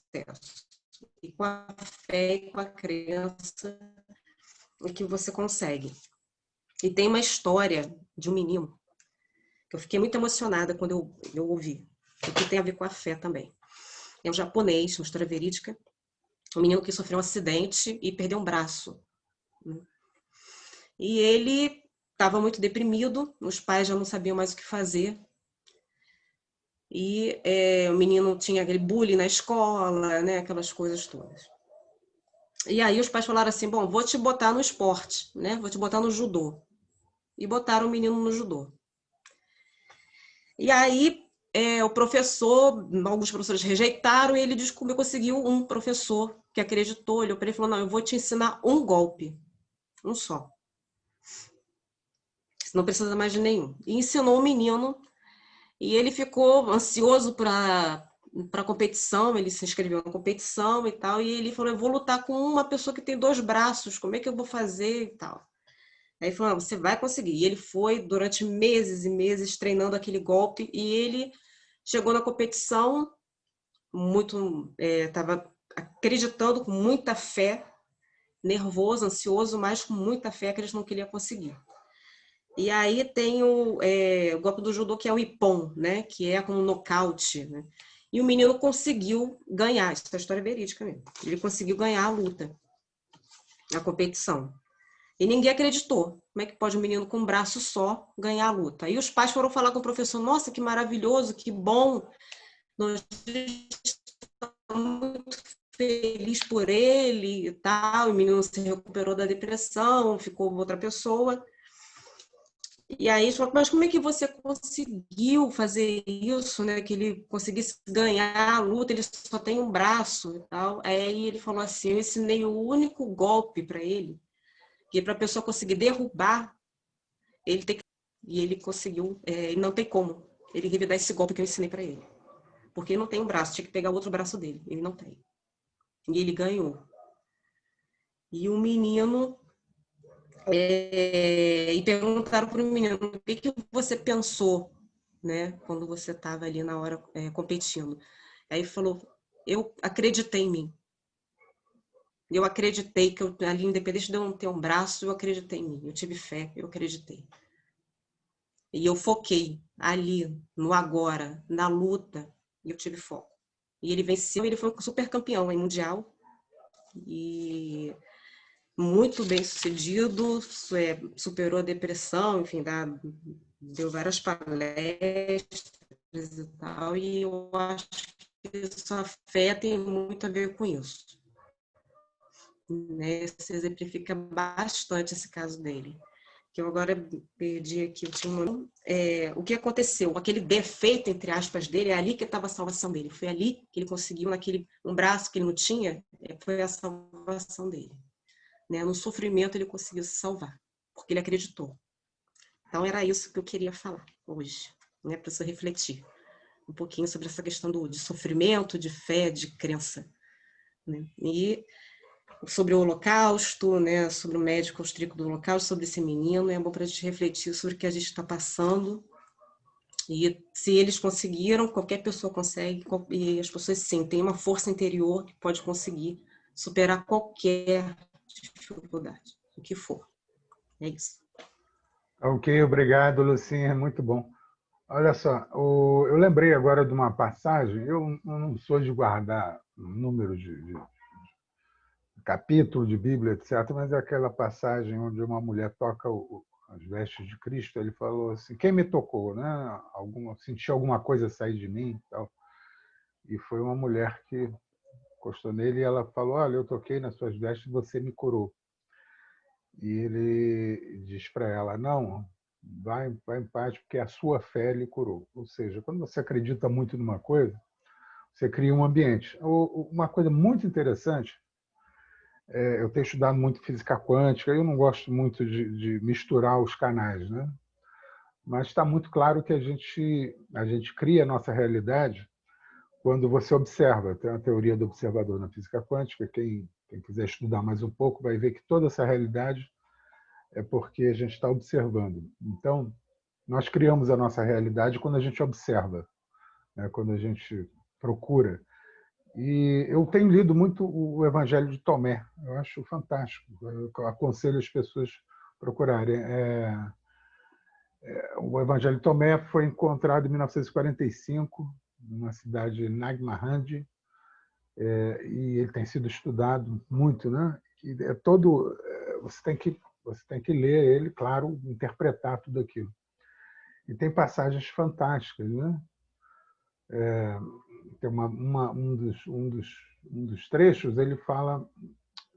E com a fé e com a crença é que você consegue. E tem uma história de um menino que eu fiquei muito emocionada quando eu ouvi, porque tem a ver com a fé também. É um japonês, uma história verídica, um menino que sofreu um acidente e perdeu um braço. E ele estava muito deprimido, os pais já não sabiam mais o que fazer. E o menino tinha aquele bullying na escola, né, aquelas coisas todas. E aí os pais falaram assim, bom, vou te botar no esporte, né, vou te botar no judô. E botaram o menino no judô. E aí o professor, alguns professores rejeitaram e ele conseguiu um professor que acreditou, olhou para ele e falou, não, eu vou te ensinar um golpe, um só. Você não precisa mais de nenhum. E ensinou o menino. E ele ficou ansioso para a competição, ele se inscreveu na competição e tal, e ele falou, eu vou lutar com uma pessoa que tem 2 braços, como é que eu vou fazer e tal. Aí ele falou, você vai conseguir. E ele foi durante meses e meses treinando aquele golpe, e ele chegou na competição, estava acreditando com muita fé, nervoso, ansioso, mas com muita fé, acreditando que ele ia conseguir. E aí tem o golpe do judô, que é o ippon, né? Que é como um nocaute, né? E o menino conseguiu ganhar, isso é história verídica mesmo. Ele conseguiu ganhar a luta, a competição. E ninguém acreditou. Como é que pode um menino com um braço só ganhar a luta? Aí os pais foram falar com o professor, nossa, que maravilhoso, que bom. Nós estamos muito felizes por ele e tal. O menino se recuperou da depressão, ficou outra pessoa. E aí, mas como é que você conseguiu fazer isso, né? Que ele conseguisse ganhar a luta, ele só tem um braço e tal. Aí ele falou assim, eu ensinei o único golpe para ele, que para a pessoa conseguir derrubar, ele tem que... E ele conseguiu, e não tem como ele revidar esse golpe que eu ensinei para ele. Porque ele não tem um braço, tinha que pegar o outro braço dele, ele não tem. E ele ganhou. E o menino... e perguntaram para o menino, o que você pensou, né, quando você estava ali na hora competindo? Aí ele falou, eu acreditei em mim. Eu acreditei que ali, independente de eu não ter um braço, eu acreditei em mim. Eu tive fé, eu acreditei. E eu foquei ali, no agora, na luta, e eu tive foco. E ele venceu, ele foi um super campeão mundial. E... muito bem sucedido, superou a depressão, enfim, deu várias palestras e tal, e eu acho que sua fé tem muito a ver com isso. Né? Se exemplifica bastante esse caso dele. Que eu agora perdi aqui o que aconteceu, aquele defeito, entre aspas, dele, é ali que estava a salvação dele. Foi ali que ele conseguiu, um braço que ele não tinha, foi a salvação dele. Né? No sofrimento ele conseguiu se salvar, porque ele acreditou. Então era isso que eu queria falar hoje, né? Para você refletir um pouquinho sobre essa questão de sofrimento, de fé, de crença. Né? E sobre o Holocausto, né? Sobre o médico austríaco do Holocausto, sobre esse menino, é bom para a gente refletir sobre o que a gente está passando. E se eles conseguiram, qualquer pessoa consegue, e as pessoas sim, têm uma força interior que pode conseguir superar qualquer dificuldade, o que for. É isso. Ok, obrigado, Lucinha, muito bom. Olha só, eu lembrei agora de uma passagem, eu não sou de guardar número de capítulo de Bíblia, etc., mas é aquela passagem onde uma mulher toca as vestes de Cristo, ele falou assim, quem me tocou? Né? Senti alguma coisa sair de mim? Tal. E foi uma mulher que encostou nele e ela falou, olha, eu toquei nas suas vestes e você me curou. E ele diz para ela, não, vai em paz, porque a sua fé lhe curou. Ou seja, quando você acredita muito numa coisa, você cria um ambiente. Uma coisa muito interessante, eu tenho estudado muito física quântica, eu não gosto muito de misturar os canais, né? Mas está muito claro que a gente cria a nossa realidade quando você observa. Tem a teoria do observador na física quântica, quem quiser estudar mais um pouco vai ver que toda essa realidade é porque a gente está observando. Então, nós criamos a nossa realidade quando a gente observa, né? Quando a gente procura. E eu tenho lido muito o Evangelho de Tomé, eu acho fantástico. Eu aconselho as pessoas a procurarem. O Evangelho de Tomé foi encontrado em 1945, numa cidade de Nagmarandi, e ele tem sido estudado muito, né? E você tem que ler ele, claro, interpretar tudo aquilo. E tem passagens fantásticas, né? Tem um dos trechos, ele fala,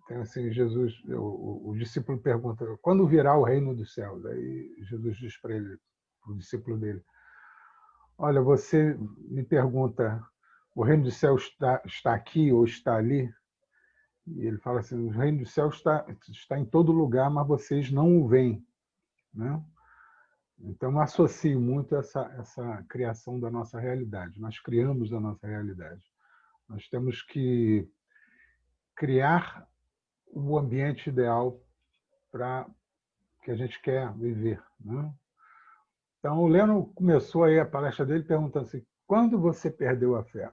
tem assim, Jesus, o discípulo pergunta, quando virá o reino dos céus? Aí Jesus diz para ele, o discípulo dele, olha, você me pergunta, o reino dos céus está aqui ou está ali? E ele fala assim, o reino dos céus está em todo lugar, mas vocês não o veem, né? Então, eu associo muito essa criação da nossa realidade. Nós criamos a nossa realidade. Nós temos que criar o ambiente ideal para que a gente quer viver, né? Então, o Leno começou aí a palestra dele perguntando assim, quando você perdeu a fé?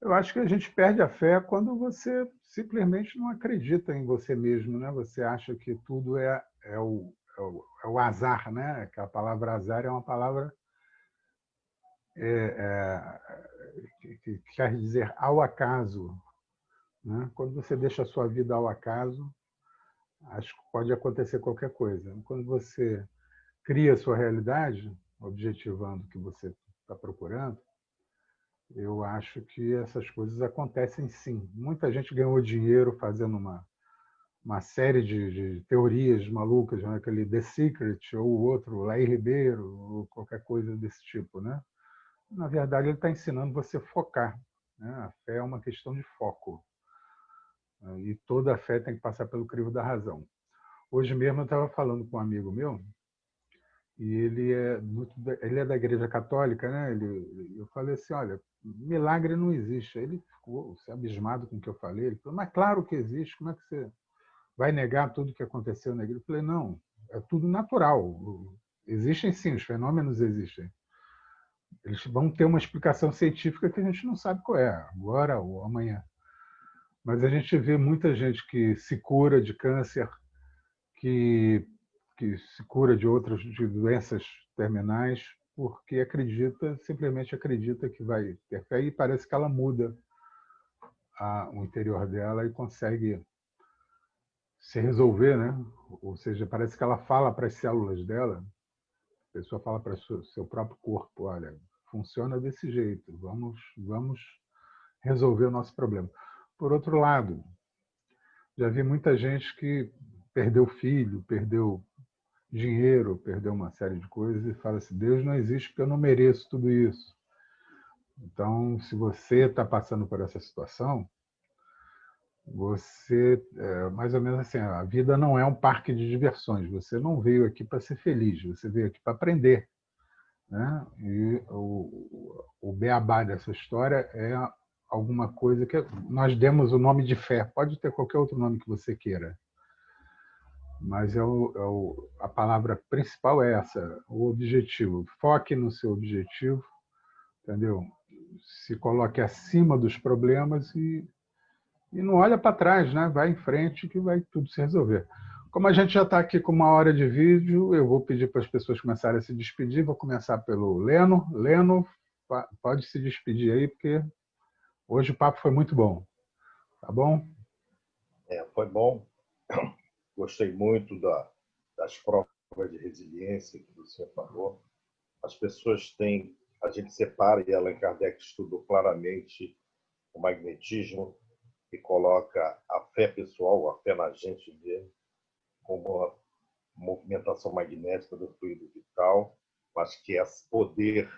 Eu acho que a gente perde a fé quando você simplesmente não acredita em você mesmo, né? Você acha que tudo é o azar, né? Que a palavra azar é uma palavra que quer dizer ao acaso, né? Quando você deixa a sua vida ao acaso, acho que pode acontecer qualquer coisa. Quando você cria a sua realidade, objetivando o que você está procurando, eu acho que essas coisas acontecem sim. Muita gente ganhou dinheiro fazendo uma série de teorias malucas, né? Aquele The Secret, ou o outro, Laí Ribeiro, ou qualquer coisa desse tipo, né? Na verdade, ele está ensinando você a focar, né? A fé é uma questão de foco. E toda a fé tem que passar pelo crivo da razão. Hoje mesmo eu estava falando com um amigo meu, e ele é da Igreja Católica, né? Eu falei assim, olha, milagre não existe. Ele ficou abismado com o que eu falei. Ele falou, mas claro que existe, como é que você vai negar tudo o que aconteceu na igreja? Eu falei, não, é tudo natural. Existem sim, os fenômenos existem. Eles vão ter uma explicação científica que a gente não sabe qual é, agora ou amanhã. Mas a gente vê muita gente que se cura de câncer, que se cura de doenças terminais, porque simplesmente acredita que vai ter fé, e parece que ela muda o interior dela e consegue se resolver, né? Ou seja, parece que ela fala para as células dela, a pessoa fala para o seu próprio corpo, olha, funciona desse jeito, vamos resolver o nosso problema. Por outro lado, já vi muita gente que perdeu filho, perdeu dinheiro, perdeu uma série de coisas e fala assim, Deus não existe porque eu não mereço tudo isso. Então, se você está passando por essa situação, mais ou menos assim, a vida não é um parque de diversões, você não veio aqui para ser feliz, você veio aqui para aprender, né? E o beabá dessa história é alguma coisa que nós demos o nome de fé, pode ter qualquer outro nome que você queira, mas a palavra principal é essa, o objetivo. Foque no seu objetivo, entendeu? Se coloque acima dos problemas e não olha para trás, né? Vai em frente que vai tudo se resolver. Como a gente já está aqui com 1 hora de vídeo, eu vou pedir para as pessoas começarem a se despedir. Vou começar pelo Leno. Leno, pode se despedir aí, porque hoje o papo foi muito bom. Tá bom? Foi bom. Gostei muito das provas de resiliência que o senhor falou. As pessoas têm... A gente separa, e Allan Kardec estudou claramente o magnetismo e coloca a fé pessoal, a fé na gente mesmo, como a movimentação magnética do fluido vital, mas que é poder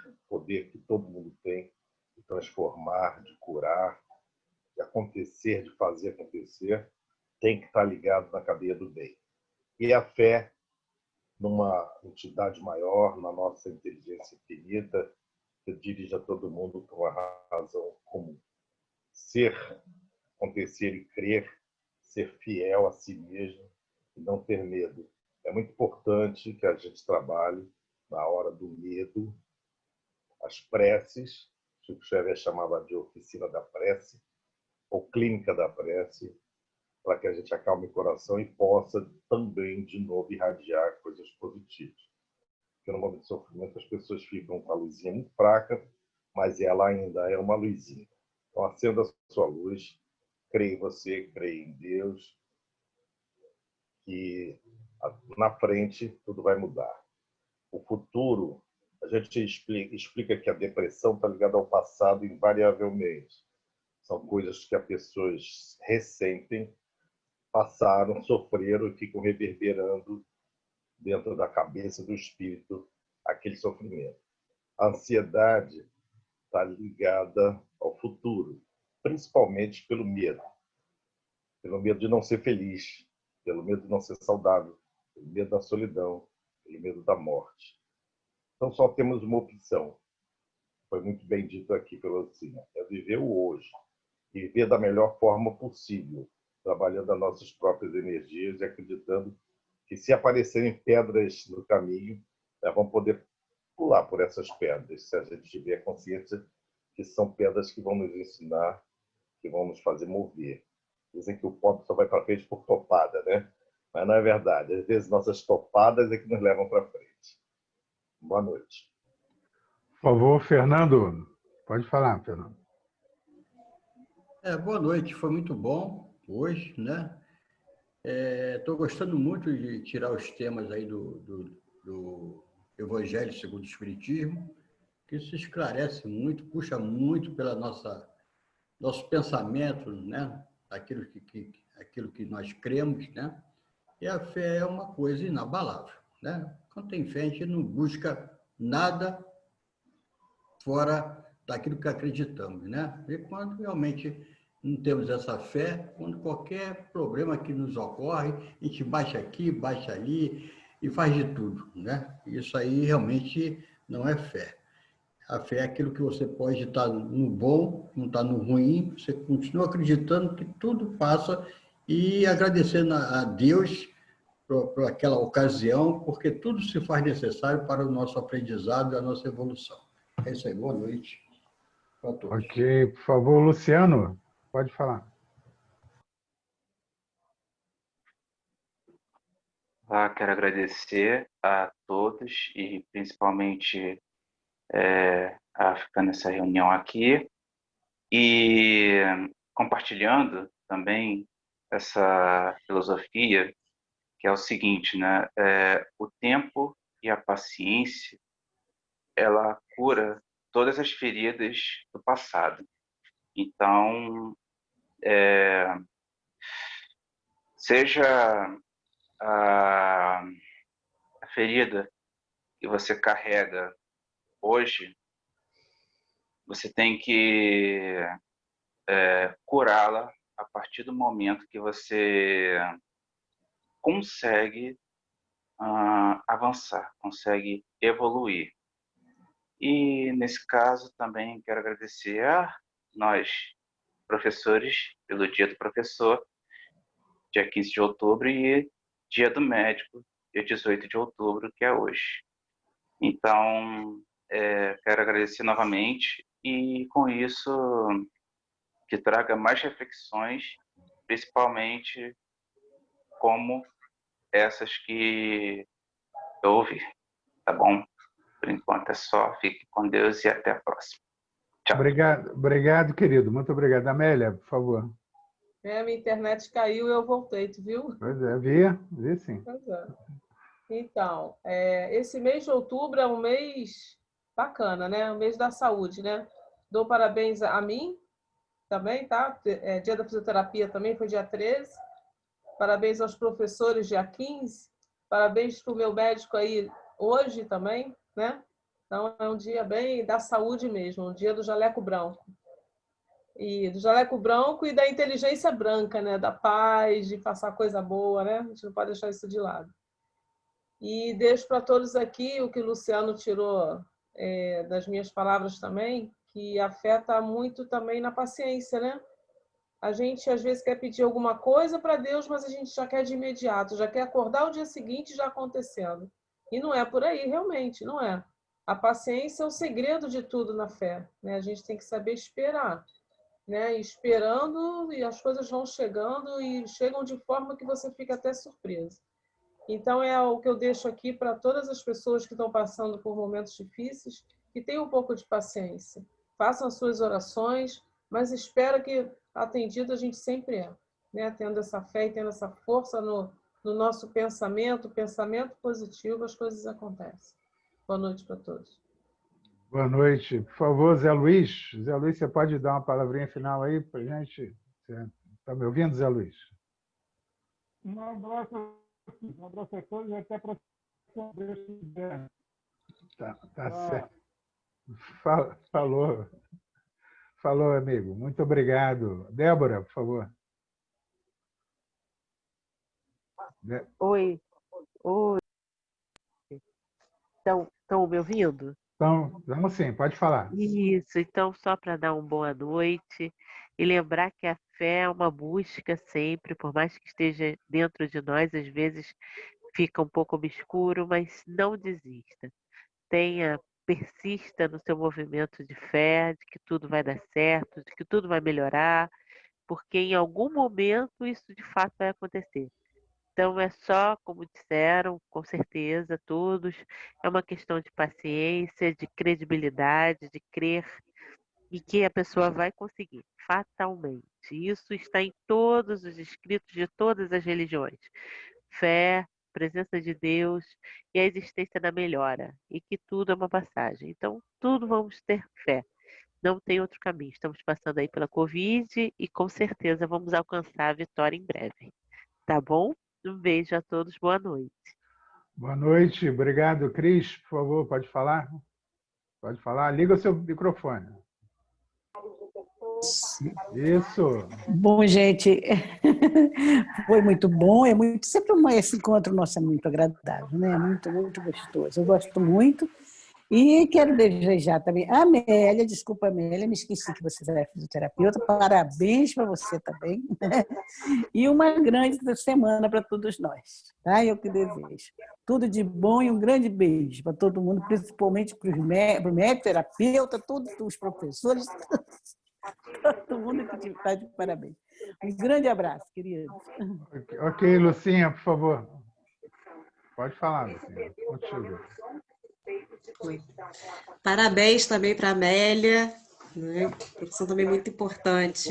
que todo mundo tem de transformar, de curar, de acontecer, de fazer acontecer, tem que estar ligado na cadeia do bem. E a fé numa entidade maior, na nossa inteligência infinita, que dirige a todo mundo por uma razão comum. Ser, acontecer e crer, ser fiel a si mesmo e não ter medo. É muito importante que a gente trabalhe na hora do medo, as preces, Chico Xavier chamava de oficina da prece, ou clínica da prece, para que a gente acalme o coração e possa também, de novo, irradiar coisas positivas. Porque no momento de sofrimento as pessoas ficam com a luzinha muito fraca, mas ela ainda é uma luzinha. Então, acenda a sua luz, creia em você, creia em Deus, que na frente tudo vai mudar. O futuro, a gente explica que a depressão está ligada ao passado invariavelmente. São coisas que as pessoas ressentem, passaram, sofreram e ficam reverberando dentro da cabeça, do espírito, aquele sofrimento. A ansiedade está ligada ao futuro, principalmente pelo medo de não ser feliz, pelo medo de não ser saudável, pelo medo da solidão, pelo medo da morte. Então só temos uma opção. Foi muito bem dito aqui pela Lucina. É viver o hoje. Viver da melhor forma possível, trabalhando as nossas próprias energias e acreditando que se aparecerem pedras no caminho, nós vamos poder pular por essas pedras, se a gente tiver consciência que são pedras que vão nos ensinar, que vão nos fazer mover. Dizem que o pobre só vai para frente por topada, né? Mas não é verdade. Às vezes nossas topadas é que nos levam para frente. Boa noite. Por favor, Fernando. Pode falar, Fernando. Boa noite. Foi muito bom hoje, né? Estou gostando muito de tirar os temas aí do Evangelho segundo o Espiritismo, que se esclarece muito, puxa muito pela nosso pensamento, né? Aquilo que nós cremos, né? E a fé é uma coisa inabalável, né? Quando tem fé, a gente não busca nada fora daquilo que acreditamos, né? E quando realmente não temos essa fé, quando qualquer problema que nos ocorre, a gente baixa aqui, baixa ali e faz de tudo, né? Isso aí realmente não é fé. A fé é aquilo que você pode estar no bom, não estar no ruim, você continua acreditando que tudo passa e agradecendo a Deus por aquela ocasião, porque tudo se faz necessário para o nosso aprendizado e a nossa evolução. É isso aí, boa noite para todos. Ok, por favor, Luciano, pode falar. Quero agradecer a todos e principalmente a ficar nessa reunião aqui e compartilhando também essa filosofia, que é o seguinte, né? O tempo e a paciência, ela cura todas as feridas do passado. Então, seja a ferida que você carrega hoje, você tem que curá-la a partir do momento que você consegue avançar, consegue evoluir. E, nesse caso, também quero agradecer a nós, professores, pelo Dia do Professor, dia 15 de outubro, e Dia do Médico, dia 18 de outubro, que é hoje. Então, quero agradecer novamente e, com isso, que traga mais reflexões, principalmente como essas que eu ouvi, tá bom? Por enquanto é só. Fique com Deus e até a próxima. Tchau. Obrigado, querido. Muito obrigado. Amélia, por favor. Minha internet caiu e eu voltei, tu viu? Pois é, vi sim. Pois é. Então, esse mês de outubro é um mês bacana, né? Um mês da saúde, né? Dou parabéns a mim também, tá? Dia da fisioterapia também foi dia 13. Parabéns aos professores, dia 15. Parabéns para o meu médico aí hoje também, né? Então, é um dia bem da saúde mesmo, um dia do jaleco branco. E do jaleco branco e da inteligência branca, né? Da paz, de passar coisa boa, né? A gente não pode deixar isso de lado. E deixo para todos aqui o que o Luciano tirou das minhas palavras também, que afeta muito também na paciência, né? A gente, às vezes, quer pedir alguma coisa para Deus, mas a gente já quer de imediato, já quer acordar o dia seguinte já acontecendo. E não é por aí, realmente, não é. A paciência é o segredo de tudo na fé, né? A gente tem que saber esperar, né? Esperando, e as coisas vão chegando e chegam de forma que você fica até surpreso. Então, é o que eu deixo aqui para todas as pessoas que estão passando por momentos difíceis, que tenham um pouco de paciência. Façam as suas orações, mas espera que atendido a gente sempre é, né? Tendo essa fé e tendo essa força no nosso pensamento positivo, as coisas acontecem. Boa noite para todos. Boa noite. Por favor, Zé Luiz. Zé Luiz, você pode dar uma palavrinha final aí para a gente? Você está me ouvindo, Zé Luiz? Um abraço a todos e até a próxima. Tá certo. Falou, amigo. Muito obrigado. Débora, por favor. Oi. Estão me ouvindo? Então, vamos sim, pode falar. Isso, então só para dar uma boa noite e lembrar que a fé é uma busca sempre, por mais que esteja dentro de nós, às vezes fica um pouco obscuro, mas não desista. Persista no seu movimento de fé, de que tudo vai dar certo, de que tudo vai melhorar, porque em algum momento isso de fato vai acontecer. Então é só, como disseram, com certeza, todos, é uma questão de paciência, de credibilidade, de crer e que a pessoa vai conseguir, fatalmente. Isso está em todos os escritos de todas as religiões. Fé, presença de Deus e a existência da melhora, e que tudo é uma passagem. Então, tudo vamos ter fé. Não tem outro caminho. Estamos passando aí pela Covid e com certeza vamos alcançar a vitória em breve. Tá bom? Um beijo a todos, boa noite. Boa noite, obrigado. Cris, por favor, pode falar? Pode falar? Liga o seu microfone. Isso. Bom, gente, foi muito bom, sempre esse encontro nosso é muito agradável, né? Muito, muito gostoso. Eu gosto muito. E quero desejar também, Amélia, desculpa, Amélia, me esqueci que você é fisioterapeuta, parabéns para você também, né? E uma grande semana para todos nós, tá? Eu que desejo. Tudo de bom e um grande beijo para todo mundo, principalmente para o médico, terapeuta, todos os professores, todo mundo que está de parabéns. Um grande abraço, queridos. Ok, Lucinha, por favor. Pode falar, Lucinha. Contigo. Parabéns também para a Amélia, né? Profissão também muito importante.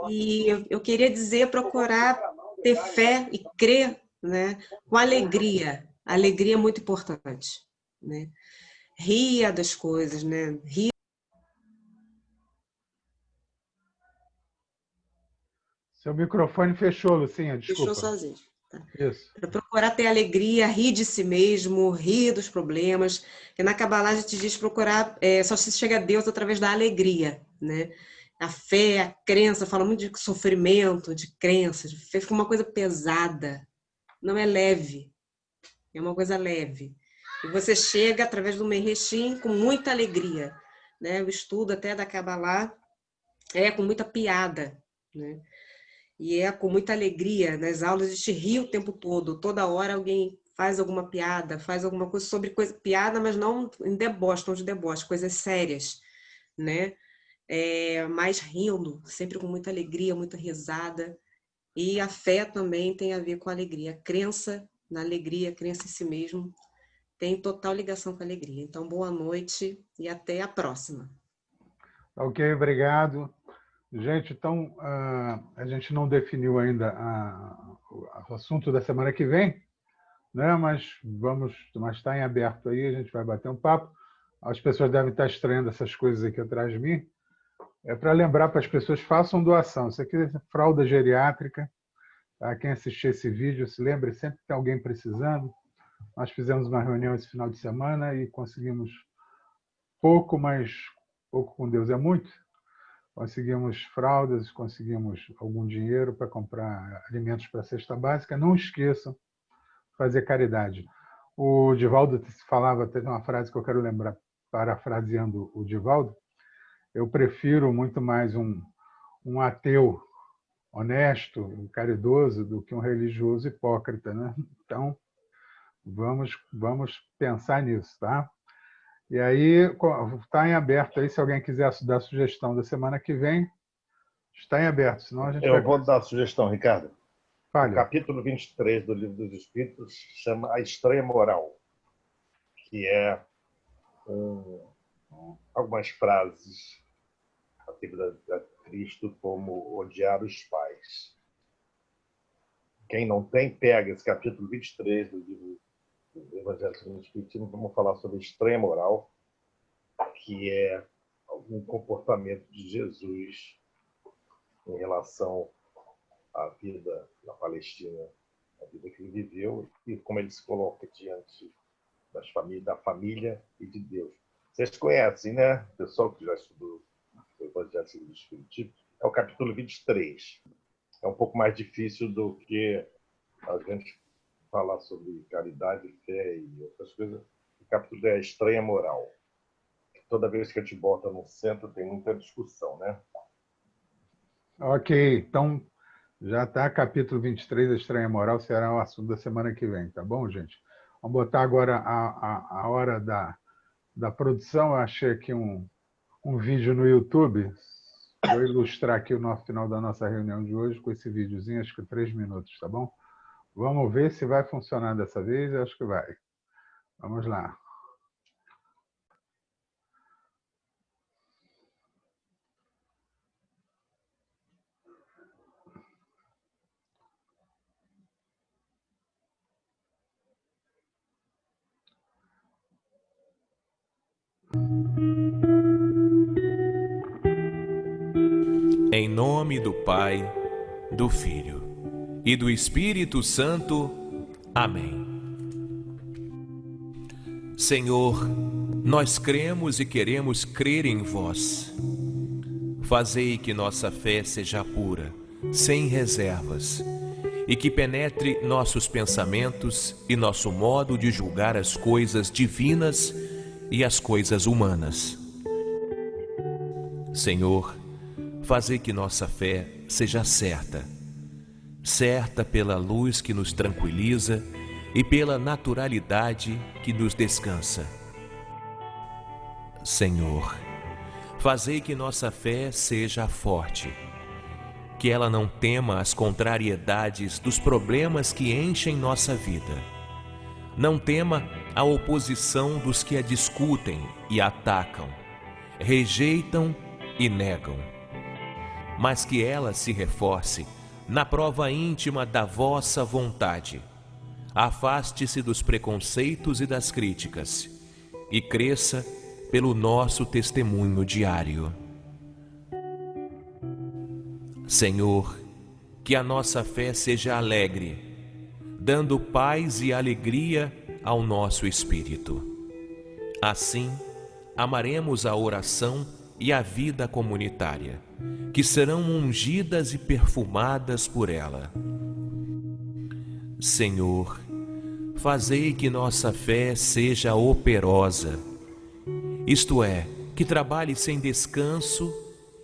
E eu queria dizer, procurar ter fé e crer, né? Com alegria. A alegria é muito importante, né? Ria das coisas, né? Ria. Seu microfone fechou, Lucinha, desculpa. Fechou sozinho. Tá? Isso. Para procurar ter alegria, rir de si mesmo, rir dos problemas. Porque na Kabbalah a gente diz procurar, só se chega a Deus através da alegria, né? A fé, a crença, fala muito de sofrimento, de crença, de fé, fica uma coisa pesada, não é leve, é uma coisa leve. E você chega através do Merechim com muita alegria, né? O estudo até da Kabbalah é com muita piada, né? E é com muita alegria. Nas aulas a gente ri o tempo todo. Toda hora alguém faz alguma piada, faz alguma coisa sobre piada, mas não em deboche, não de deboche, coisas sérias, né? Mas rindo, sempre com muita alegria, muita risada. E a fé também tem a ver com a alegria. A crença na alegria, a crença em si mesmo, tem total ligação com a alegria. Então, boa noite e até a próxima. Ok, obrigado. Gente, então, a gente não definiu ainda o assunto da semana que vem, né? Mas está em aberto aí, a gente vai bater um papo. As pessoas devem estar estranhando essas coisas aqui atrás de mim. É para lembrar para as pessoas, façam doação. Isso aqui é fralda geriátrica. Tá? Quem assistir esse vídeo, se lembre, sempre que tem alguém precisando. Nós fizemos uma reunião esse final de semana e conseguimos pouco, mas pouco com Deus é muito. Conseguimos fraldas, conseguimos algum dinheiro para comprar alimentos para a cesta básica. Não esqueçam de fazer caridade. O Divaldo falava, teve uma frase que eu quero lembrar, parafraseando o Divaldo: eu prefiro muito mais um ateu honesto, caridoso, do que um religioso hipócrita, né? Então, vamos pensar nisso, tá? E aí, está em aberto aí, se alguém quiser dar sugestão da semana que vem, está em aberto, senão a gente Eu vou dar a sugestão, Ricardo. Fale. O capítulo 23 do Livro dos Espíritos chama A Estranha Moral, que é algumas frases atribuídas a Cristo, como odiar os pais. Quem não tem, pega esse capítulo 23 do livro do Evangelho segundo o Espiritismo. Vamos falar sobre a estranha moral, que é algum comportamento de Jesus em relação à vida na Palestina, a vida que ele viveu e como ele se coloca diante da família e de Deus. Vocês conhecem, né? O pessoal que já estudou o Evangelho segundo o Espiritismo, é o capítulo 23. É um pouco mais difícil do que a gente falar sobre caridade, fé e outras coisas. O capítulo é a estranha moral. Toda vez que a gente bota no centro, tem muita discussão, né? Ok, então já está capítulo 23, a estranha moral, será o assunto da semana que vem, tá bom, gente? Vamos botar agora a hora da produção. Eu achei aqui um vídeo no YouTube. Vou ilustrar aqui o final da nossa reunião de hoje com esse videozinho, acho que 3 minutos, tá bom? Vamos ver se vai funcionar dessa vez, eu acho que vai. Vamos lá. Em nome do Pai, do Filho e do Espírito Santo. Amém. Senhor, nós cremos e queremos crer em vós. Fazei que nossa fé seja pura, sem reservas, e que penetre nossos pensamentos e nosso modo de julgar as coisas divinas e as coisas humanas. Senhor, fazei que nossa fé seja certa pela luz que nos tranquiliza e pela naturalidade que nos descansa. Senhor, fazei que nossa fé seja forte, que ela não tema as contrariedades dos problemas que enchem nossa vida, não tema a oposição dos que a discutem e atacam, rejeitam e negam, mas que ela se reforce na prova íntima da vossa vontade. Afaste-se dos preconceitos e das críticas e cresça pelo nosso testemunho diário. Senhor, que a nossa fé seja alegre, dando paz e alegria ao nosso espírito. Assim, amaremos a oração e a vida comunitária, que serão ungidas e perfumadas por ela. Senhor, fazei que nossa fé seja operosa, isto é, que trabalhe sem descanso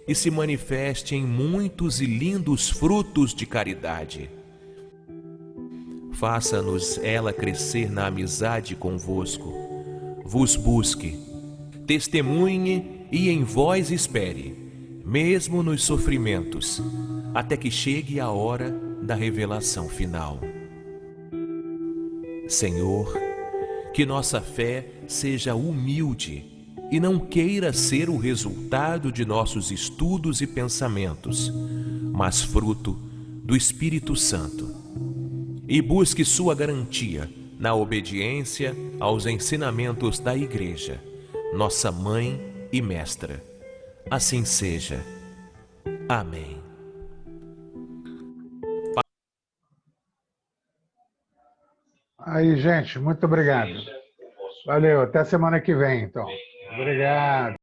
e se manifeste em muitos e lindos frutos de caridade. Faça-nos ela crescer na amizade convosco, vos busque, testemunhe e em vós espere, mesmo nos sofrimentos, até que chegue a hora da revelação final. Senhor, que nossa fé seja humilde e não queira ser o resultado de nossos estudos e pensamentos, mas fruto do Espírito Santo. E busque sua garantia na obediência aos ensinamentos da Igreja, nossa mãe e mestra. Assim seja. Amém. Aí, gente, muito obrigado. Valeu, até semana que vem, então. Obrigado.